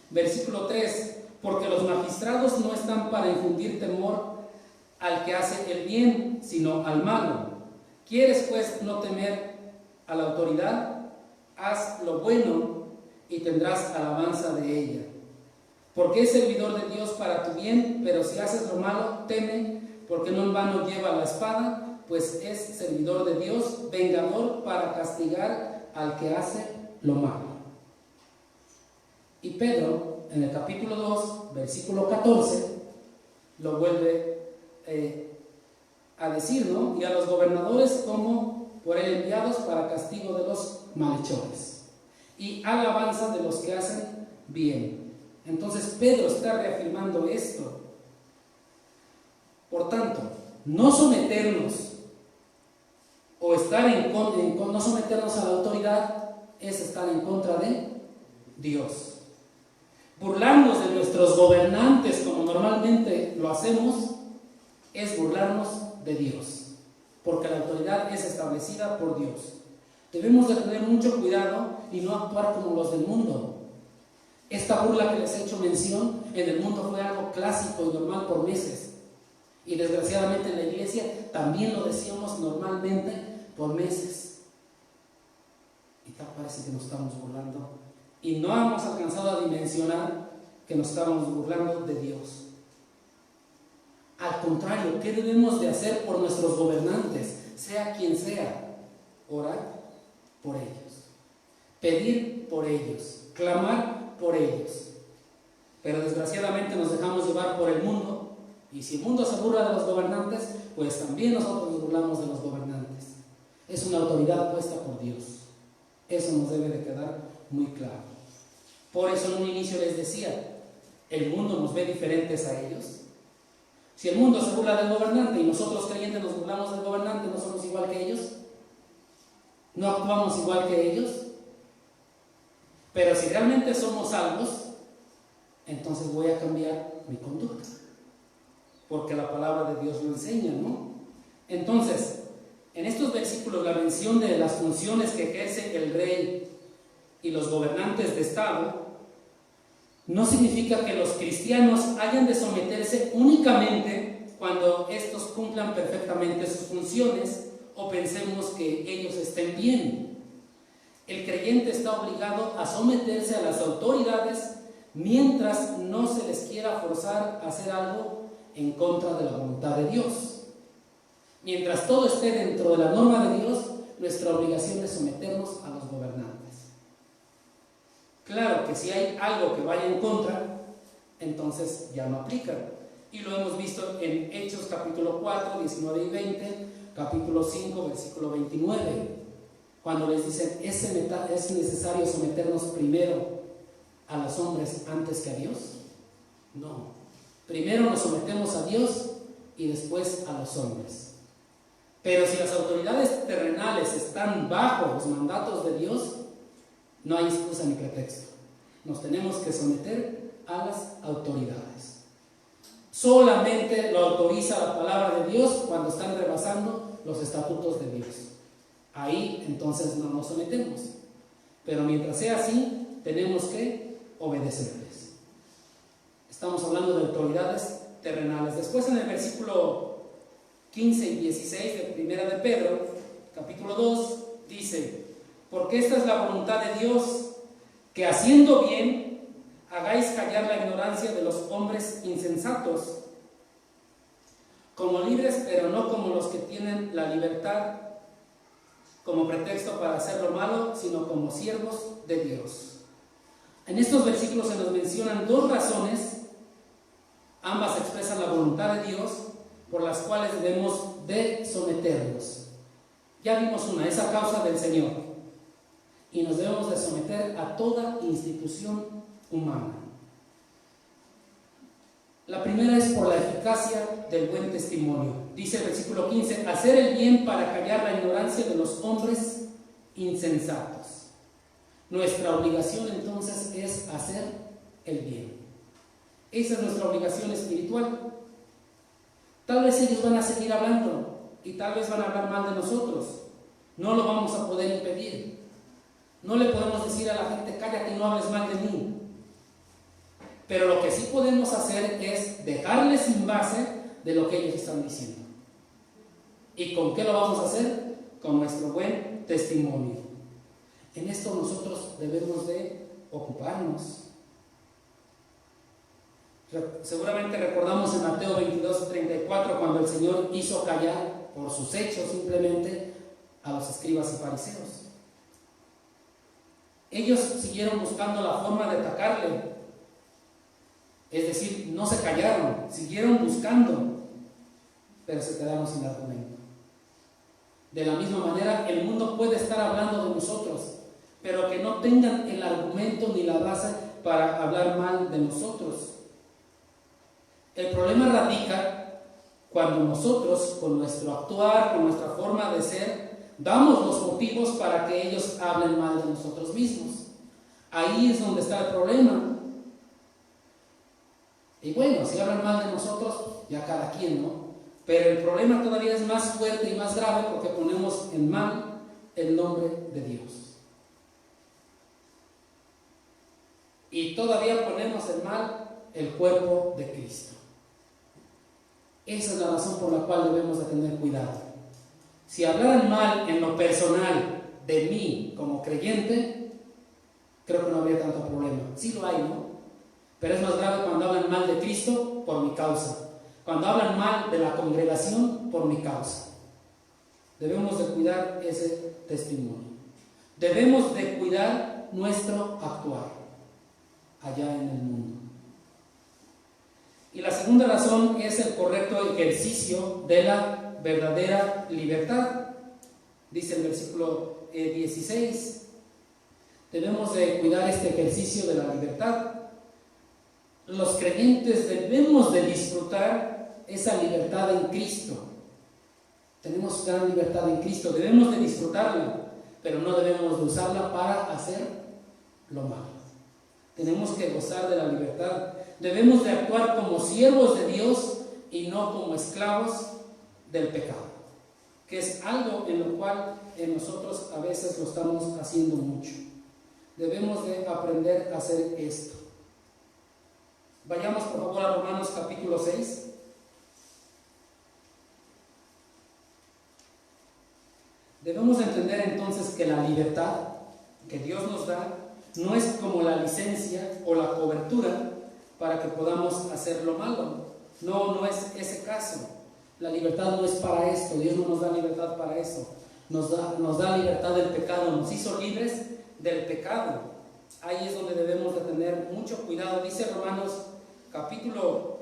Versículo 3. Porque los magistrados no están para infundir temor al que hace el bien, sino al malo. ¿Quieres pues no temer a la autoridad? Haz lo bueno y tendrás alabanza de ella. Porque es servidor de Dios para tu bien, pero si haces lo malo, teme, porque no en vano lleva la espada, pues es servidor de Dios, vengador para castigar al que hace lo malo. Y Pedro, en el capítulo 2, versículo 14, lo vuelve a decir, ¿no? Y a los gobernadores como por él enviados para castigo de los malhechores y alabanza de los que hacen bien. Entonces Pedro está reafirmando esto. Por tanto, no someternos o estar no someternos a la autoridad es estar en contra de Dios. Burlarnos de nuestros gobernantes, como normalmente lo hacemos, es burlarnos de Dios, porque la autoridad es establecida por Dios. Debemos de tener mucho cuidado y no actuar como los del mundo. Esta burla que les he hecho mención en el mundo fue algo clásico y normal por meses, y desgraciadamente en la iglesia también lo decíamos normalmente por meses. Y tal parece que nos estamos burlando y no hemos alcanzado a dimensionar que nos estamos burlando de Dios. Al contrario, ¿qué debemos de hacer por nuestros gobernantes, sea quien sea? Orar por ellos, pedir por ellos, clamar por ellos. Pero desgraciadamente nos dejamos llevar por el mundo, y si el mundo se burla de los gobernantes, pues también nosotros nos burlamos de los gobernantes. Es una autoridad puesta por Dios. Eso nos debe de quedar muy claro. Por eso en un inicio les decía, el mundo nos ve diferentes a ellos. Si el mundo se burla del gobernante y nosotros creyentes nos burlamos del gobernante, ¿no somos igual que ellos? ¿No actuamos igual que ellos? Pero si realmente somos salvos, entonces voy a cambiar mi conducta, porque la palabra de Dios lo enseña, ¿no? Entonces, en estos versículos, la mención de las funciones que ejerce el rey y los gobernantes de Estado, no significa que los cristianos hayan de someterse únicamente cuando estos cumplan perfectamente sus funciones o pensemos que ellos estén bien. El creyente está obligado a someterse a las autoridades mientras no se les quiera forzar a hacer algo en contra de la voluntad de Dios. Mientras todo esté dentro de la norma de Dios, nuestra obligación es someternos a los gobernantes. Claro que si hay algo que vaya en contra, entonces ya no aplica. Y lo hemos visto en Hechos capítulo 4, 19 y 20, capítulo 5, versículo 29, cuando les dicen, ¿es necesario someternos primero a los hombres antes que a Dios? No. Primero nos sometemos a Dios y después a los hombres. Pero si las autoridades terrenales están bajo los mandatos de Dios, no hay excusa ni pretexto. Nos tenemos que someter a las autoridades. Solamente lo autoriza la palabra de Dios cuando están rebasando los estatutos de Dios. Ahí entonces no nos sometemos. Pero mientras sea así, tenemos que obedecerles. Estamos hablando de autoridades terrenales. Después en el versículo 15 y 16 de Primera de Pedro, capítulo 2, dice: porque esta es la voluntad de Dios, que haciendo bien hagáis callar la ignorancia de los hombres insensatos, como libres, pero no como los que tienen la libertad como pretexto para hacer lo malo, sino como siervos de Dios. En estos versículos se nos mencionan dos razones, ambas expresan la voluntad de Dios, por las cuales debemos de someternos. Ya vimos una, es a causa del Señor, y nos debemos de someter a toda institución humana. La primera es por la eficacia del buen testimonio. Dice el versículo 15: hacer el bien para callar la ignorancia de los hombres insensatos. Nuestra obligación entonces es hacer el bien. Esa es nuestra obligación espiritual. Tal vez ellos van a seguir hablando y tal vez van a hablar mal de nosotros. No lo vamos a poder impedir. No le podemos decir a la gente: cállate y no hables mal de mí. Pero lo que sí podemos hacer es dejarles sin base de lo que ellos están diciendo. ¿Y con qué lo vamos a hacer? Con nuestro buen testimonio. En esto nosotros debemos de ocuparnos. Seguramente recordamos en Mateo 22:34 cuando el Señor hizo callar por sus hechos simplemente a los escribas y fariseos. Ellos siguieron buscando la forma de atacarle. Es decir, no se callaron, siguieron buscando, pero se quedaron sin argumento. De la misma manera, el mundo puede estar hablando de nosotros, pero que no tengan el argumento ni la base para hablar mal de nosotros. El problema radica cuando nosotros, con nuestro actuar, con nuestra forma de ser, damos los motivos para que ellos hablen mal de nosotros mismos. Ahí es donde está el problema. Y bueno, si hablan mal de nosotros, ya cada quien, ¿no? Pero el problema todavía es más fuerte y más grave porque ponemos en mal el nombre de Dios. Y todavía ponemos en mal el cuerpo de Cristo. Esa es la razón por la cual debemos de tener cuidado. Si hablaran mal en lo personal de mí como creyente, creo que no habría tanto problema. Sí lo hay, ¿no? Pero es más grave cuando hablan mal de Cristo por mi causa. Cuando hablan mal de la congregación por mi causa. Debemos de cuidar ese testimonio. Debemos de cuidar nuestro actuar allá en el mundo. Y la segunda razón es el correcto ejercicio de la verdadera libertad. Dice el versículo 16. Debemos de cuidar este ejercicio de la libertad. Los creyentes debemos de disfrutar esa libertad en Cristo. Tenemos gran libertad en Cristo, debemos de disfrutarla, pero no debemos de usarla para hacer lo malo. Tenemos que gozar de la libertad. Debemos de actuar como siervos de Dios y no como esclavos del pecado, que es algo en lo cual nosotros a veces lo estamos haciendo mucho. debemos de aprender a hacer esto. Vayamos por favor a Romanos capítulo 6. Debemos entender entonces que la libertad que Dios nos da no es como la licencia o la cobertura para que podamos hacer lo malo. No es ese caso. La libertad no es para esto. Dios no nos da libertad para eso. Nos da libertad del pecado. Nos hizo libres del pecado. Ahí es donde debemos de tener mucho cuidado. Dice Romanos capítulo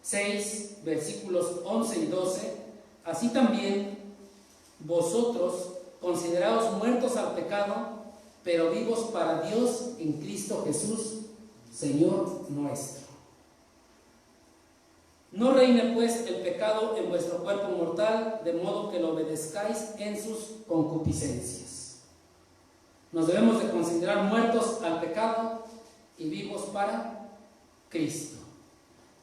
6, versículos 11 y 12. Así también vosotros consideraos muertos al pecado, pero vivos para Dios en Cristo Jesús, Señor nuestro. No reine pues el pecado en vuestro cuerpo mortal, de modo que lo obedezcáis en sus concupiscencias. Nos debemos de considerar muertos al pecado y vivos para Cristo.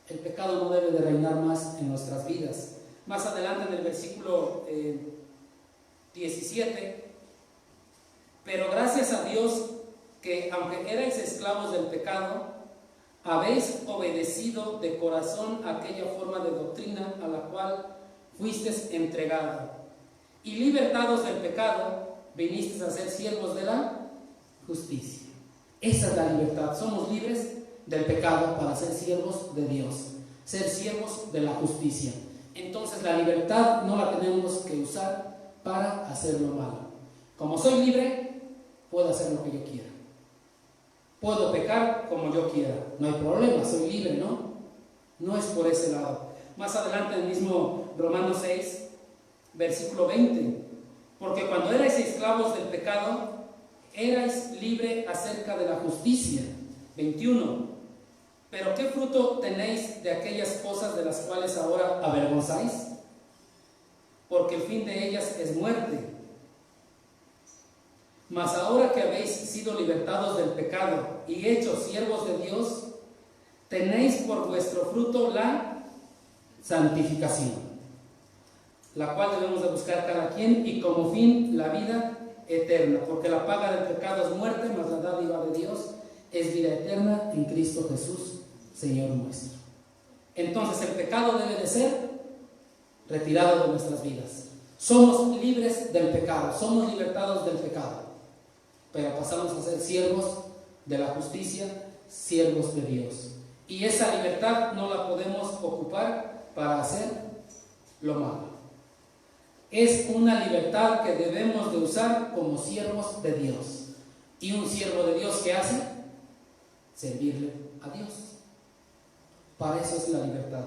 El pecado no debe de reinar más en nuestras vidas. Más adelante en el versículo 17, pero gracias a Dios que aunque erais esclavos del pecado, habéis obedecido de corazón aquella forma de doctrina a la cual fuisteis entregado, y libertados del pecado, vinisteis a ser siervos de la justicia. Esa es la libertad. Somos libres del pecado para ser siervos de Dios, ser siervos de la justicia. Entonces la libertad no la tenemos que usar para hacer lo malo. Como soy libre, puedo hacer lo que yo quiera. Puedo pecar como yo quiera. No hay problema, soy libre, ¿no? No es por ese lado. Más adelante en el mismo Romanos 6, versículo 20. Porque cuando erais esclavos del pecado, erais libre acerca de la justicia. 21. Pero ¿qué fruto tenéis de aquellas cosas de las cuales ahora avergonzáis? Porque el fin de ellas es muerte. Mas ahora que habéis sido libertados del pecado y hechos siervos de Dios, tenéis por vuestro fruto la santificación, la cual debemos de buscar cada quien, y como fin la vida eterna, porque la paga del pecado es muerte, mas la dádiva de Dios es vida eterna en Cristo Jesús, Señor nuestro. Entonces el pecado debe de ser retirado de nuestras vidas. Somos libres del pecado, somos libertados del pecado, pero pasamos a ser siervos de la justicia, siervos de Dios. Y esa libertad no la podemos ocupar para hacer lo malo. Es una libertad que debemos de usar como siervos de Dios. ¿Y un siervo de Dios qué hace? Servirle a Dios. Para eso es la libertad.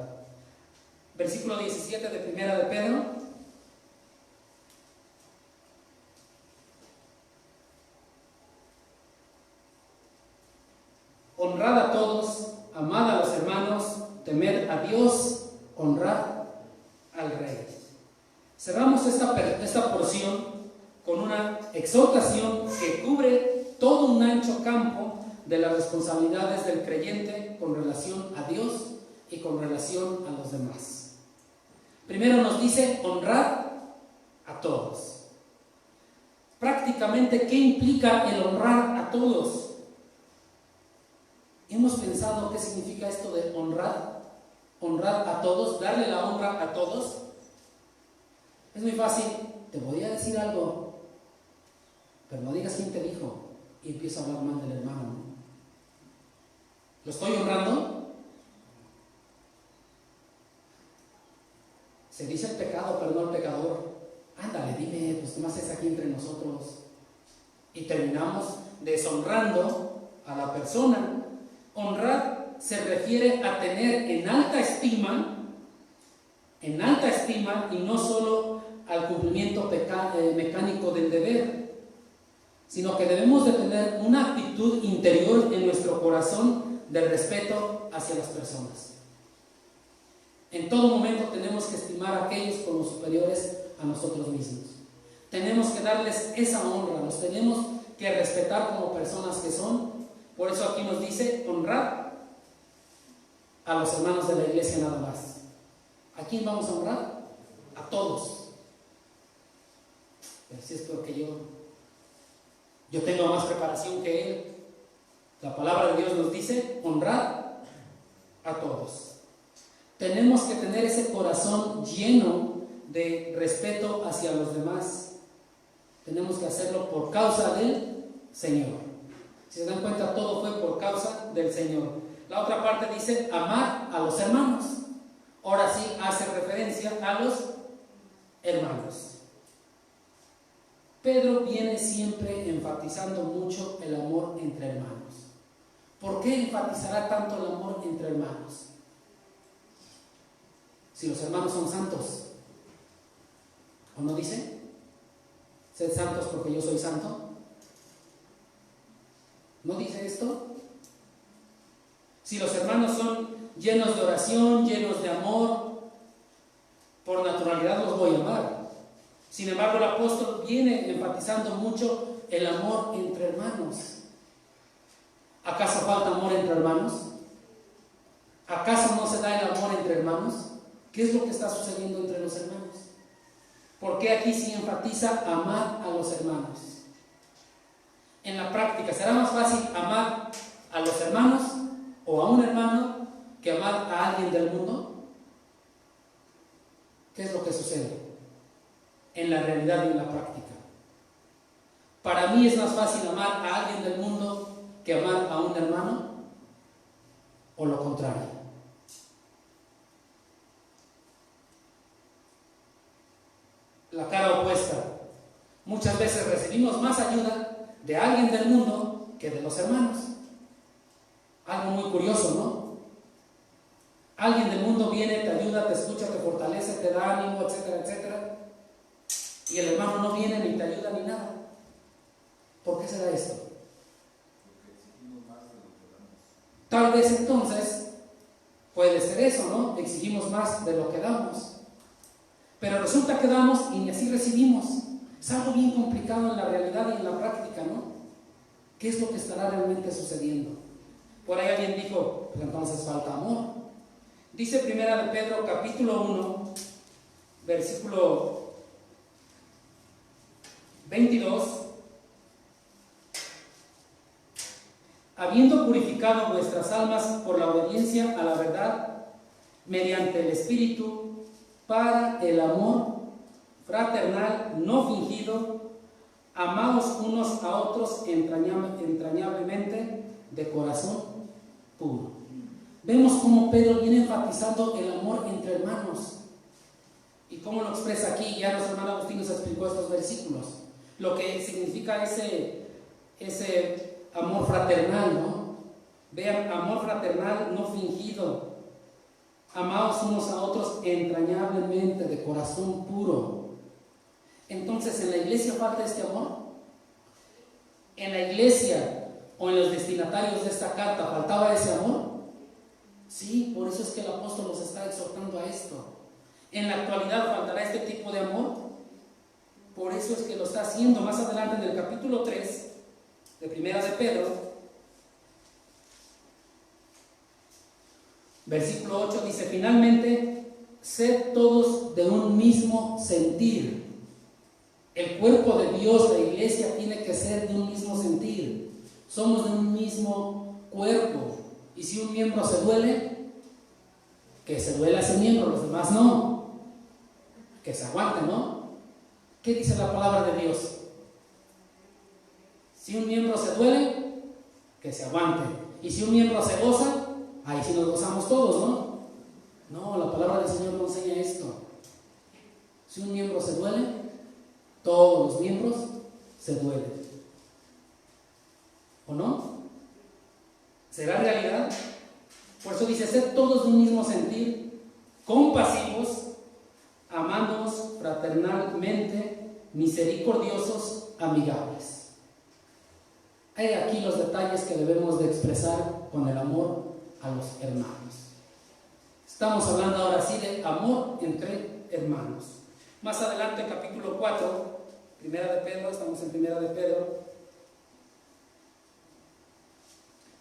Versículo 17 de Primera de Pedro. Honrad a todos, amad a los hermanos, temed a Dios, honrad al Rey. Cerramos esta porción con una exhortación que cubre todo un ancho campo de las responsabilidades del creyente con relación a Dios y con relación a los demás. Primero nos dice honrad a todos. Prácticamente, ¿qué implica el honrar a todos? ¿Hemos pensado qué significa esto de honrar? Honrar a todos, darle la honra a todos. Es muy fácil. Te podría decir algo, pero no digas quién te dijo, y empiezo a hablar mal del hermano, ¿no? ¿Lo estoy honrando? Se dice el pecado, pero no el pecador. Ándale, dime, pues más es aquí entre nosotros. Y terminamos deshonrando a la persona. Honrar se refiere a tener en alta estima y no solo al cumplimiento mecánico del deber, sino que debemos de tener una actitud interior en nuestro corazón de respeto hacia las personas. En todo momento tenemos que estimar a aquellos como superiores a nosotros mismos. Tenemos que darles esa honra, los tenemos que respetar como personas que son. Por eso aquí nos dice honrar a los hermanos de la iglesia nada más. ¿A quién vamos a honrar? A todos. Pero si es porque yo Yo tengo más preparación que él. La palabra de Dios nos dice, honrad a todos. Tenemos que tener ese corazón lleno de respeto hacia los demás. Tenemos que hacerlo por causa del Señor. Si se dan cuenta, todo fue por causa del Señor. La otra parte dice, amar a los hermanos. Ahora sí hace referencia a los hermanos. Pedro viene siempre enfatizando mucho el amor entre hermanos. ¿Por qué enfatizará tanto el amor entre hermanos? Si los hermanos son santos. ¿O no dice? Sed santos porque yo soy santo. ¿No dice esto? Si los hermanos son llenos de oración, llenos de amor, por naturalidad los voy a amar. Sin embargo, el apóstol viene enfatizando mucho el amor entre hermanos. ¿Acaso falta amor entre hermanos? ¿Acaso no se da el amor entre hermanos? ¿Qué es lo que está sucediendo entre los hermanos? ¿Por qué aquí sí enfatiza amar a los hermanos? En la práctica, ¿será más fácil amar a los hermanos o a un hermano que amar a alguien del mundo? ¿Qué es lo que sucede en la realidad y en la práctica? Para mí es más fácil amar a alguien del mundo que amar a un hermano, o lo contrario. La cara opuesta. Muchas veces recibimos más ayuda de alguien del mundo que de los hermanos. Algo muy curioso, ¿no? Alguien del mundo viene, te ayuda, te escucha, te fortalece, te da ánimo, etcétera, etcétera. Y el hermano no viene ni te ayuda ni nada. ¿Por qué será esto? Tal vez entonces puede ser eso, ¿no? Exigimos más de lo que damos. Pero resulta que damos y ni así recibimos. Es algo bien complicado en la realidad y en la práctica, ¿no? ¿Qué es lo que estará realmente sucediendo? Por ahí alguien dijo, pues entonces falta amor. Dice Primera de Pedro, capítulo 1, versículo 22. Habiendo purificado vuestras almas por la obediencia a la verdad, mediante el Espíritu, para el amor fraternal no fingido, amados unos a otros entrañablemente de corazón puro. Vemos cómo Pedro viene enfatizando el amor entre hermanos. ¿Y cómo lo expresa aquí? Ya nuestro hermano Agustín nos explicó estos versículos. Lo que significa ese amor fraternal, ¿no? Vean, amor fraternal no fingido. Amaos unos a otros entrañablemente, de corazón puro. Entonces, ¿en la iglesia falta este amor? ¿En la iglesia o en los destinatarios de esta carta faltaba ese amor? Sí, por eso es que el apóstol nos está exhortando a esto. ¿En la actualidad faltará este tipo de amor? Por eso es que lo está haciendo más adelante en el capítulo 3 de Primera de Pedro, versículo 8 dice, finalmente, sed todos de un mismo sentir. El cuerpo de Dios, la iglesia, tiene que ser de un mismo sentir. Somos de un mismo cuerpo. Y si un miembro se duele, que se duele a ese miembro, los demás no. Que se aguante, ¿no? ¿Qué dice la palabra de Dios? Si un miembro se duele, que se aguante. Y si un miembro se goza, ahí sí nos gozamos todos, ¿no? No, la palabra del Señor no enseña esto. Si un miembro se duele, todos los miembros se duelen. ¿O no? ¿Será realidad? Por eso dice, sed todos de un mismo sentir, compasivos, amándonos fraternalmente, misericordiosos, amigables. Hay aquí los detalles que debemos de expresar con el amor a los hermanos. Estamos hablando ahora sí de amor entre hermanos. Más adelante, capítulo 4, Primera de Pedro, estamos en Primera de Pedro,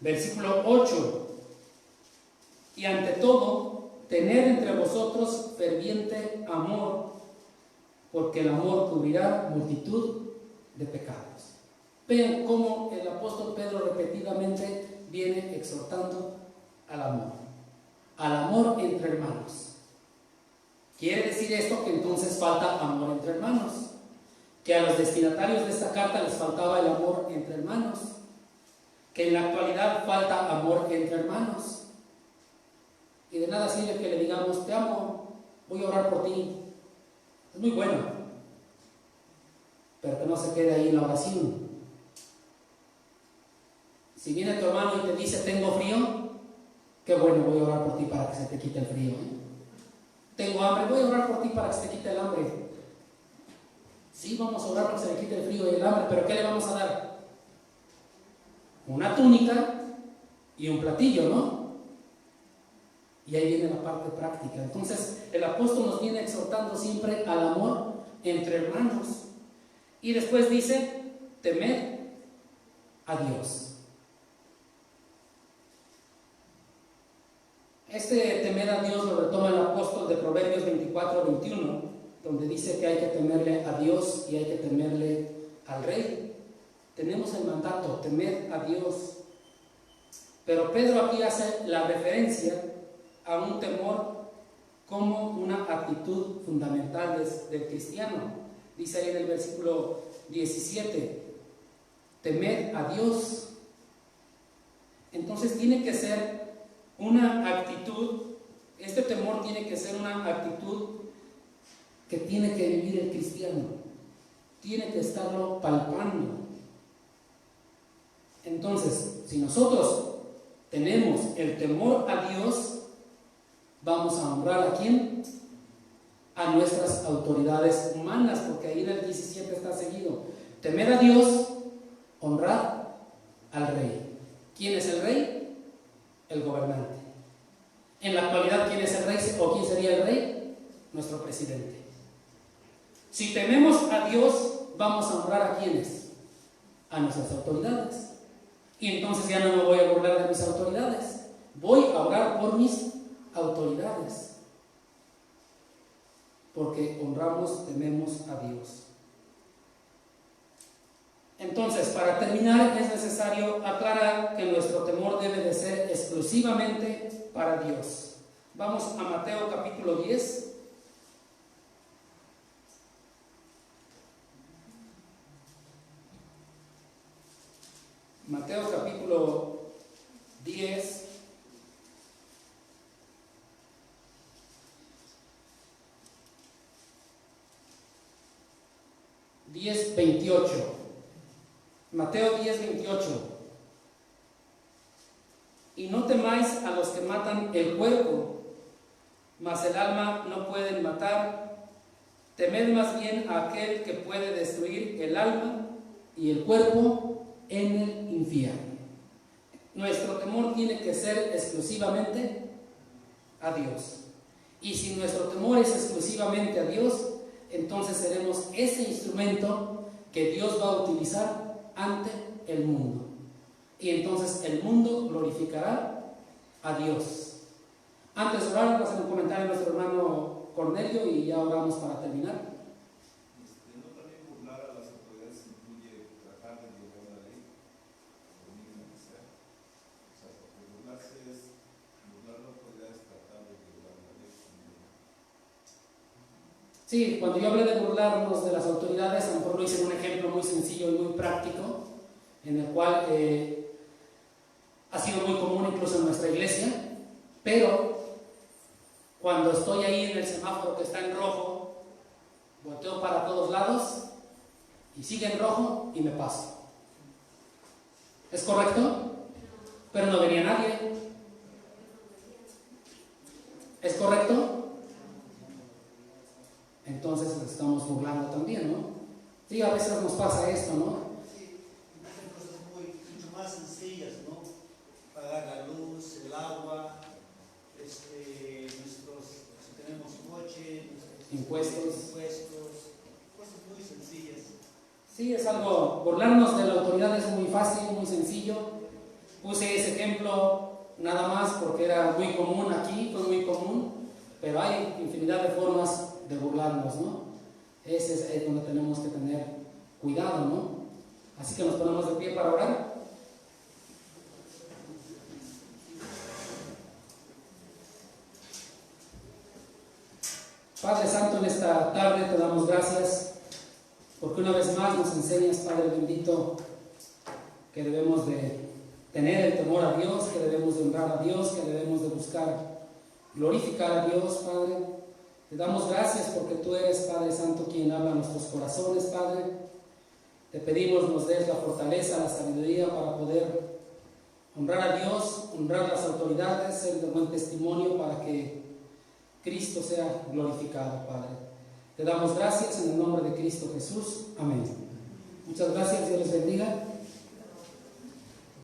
versículo 8. Y ante todo, tened entre vosotros ferviente amor, porque el amor cubrirá multitud de pecados. Vean cómo el apóstol Pedro repetidamente viene exhortando al amor entre hermanos. Quiere decir esto que entonces falta amor entre hermanos, que a los destinatarios de esta carta les faltaba el amor entre hermanos, que en la actualidad falta amor entre hermanos. Y de nada sirve que le digamos, te amo, voy a orar por ti. Es muy bueno, pero que no se quede ahí en la oración. Si viene tu hermano y te dice, tengo frío, qué bueno, voy a orar por ti para que se te quite el frío. Tengo hambre, voy a orar por ti para que se te quite el hambre. Sí, vamos a orar para que se le quite el frío y el hambre, pero ¿qué le vamos a dar? Una túnica y un platillo, ¿no? Y ahí viene la parte práctica. Entonces, el apóstol nos viene exhortando siempre al amor entre hermanos. Y después dice, temed a Dios. Este temer a Dios lo retoma el apóstol de Proverbios 24-21, donde dice que hay que temerle a Dios y hay que temerle al rey. Tenemos el mandato, temer a Dios. Pero Pedro aquí hace la referencia a un temor como una actitud fundamental del cristiano. Dice ahí en el versículo 17, temed a Dios. Entonces tiene que ser una actitud, este temor tiene que ser una actitud que tiene que vivir el cristiano, tiene que estarlo palpando. Entonces, si nosotros tenemos el temor a Dios, vamos a honrar ¿a quién? A nuestras autoridades humanas, porque ahí en el 17 está seguido. Temer a Dios, honrar al rey. ¿Quién es el rey? El gobernante. En la actualidad, ¿quién es el rey o quién sería el rey? Nuestro presidente. Si tememos a Dios, vamos a honrar ¿a quiénes? A nuestras autoridades. Y entonces ya no me voy a burlar de mis autoridades, voy a orar por mis autoridades, porque honramos, tememos a Dios. Entonces, para terminar, es necesario aclarar que nuestro temor debe de ser exclusivamente para Dios. Vamos a Mateo capítulo 10. Mateo capítulo 10. Mateo 10:28. Y no temáis a los que matan el cuerpo, mas el alma no pueden matar. Temed más bien a aquel que puede destruir el alma y el cuerpo en el infierno. Nuestro temor tiene que ser exclusivamente a Dios. Y si nuestro temor es exclusivamente a Dios, entonces seremos ese instrumento que Dios va a utilizar ante el mundo. Y entonces el mundo glorificará a Dios. Antes de orar, vamos a hacer un comentario a nuestro hermano Cornelio y ya oramos para terminar. No también burlar a las autoridades incluye tratar de violar la ley, por mínimo que sea. O sea, porque burlarse es burlar la autoridad, es tratar de violar la ley. Sí, cuando yo hablé de burlarnos de las autoridades, a lo mejor lo hice en un ejemplo muy sencillo y muy práctico, en el cual ha sido muy común incluso en nuestra iglesia, pero cuando estoy ahí en el semáforo que está en rojo, volteo para todos lados y sigue en rojo y me paso. ¿Es correcto? Pero no venía nadie. ¿Es correcto? Entonces nos estamos burlando también, ¿no? Sí, a veces nos pasa esto, ¿no? Sí, hacen cosas mucho más sencillas, ¿no? Pagar la luz, el agua, si tenemos coche, Impuestos, cosas muy sencillas. Sí, es algo, burlarnos de la autoridad es muy fácil, muy sencillo. Puse ese ejemplo nada más porque era muy común aquí, fue muy común, pero hay infinidad de formas de burlarnos, ¿no? Ese es donde tenemos que tener cuidado, ¿no? Así que nos ponemos de pie para orar. Padre Santo, en esta tarde te damos gracias porque una vez más nos enseñas, Padre bendito, que debemos de tener el temor a Dios, que debemos de honrar a Dios, que debemos de buscar glorificar a Dios, Padre. Te damos gracias porque tú eres, Padre Santo, quien habla a nuestros corazones, Padre. Te pedimos nos des la fortaleza, la sabiduría para poder honrar a Dios, honrar las autoridades, ser de buen testimonio para que Cristo sea glorificado, Padre. Te damos gracias en el nombre de Cristo Jesús. Amén. Muchas gracias, Dios les bendiga.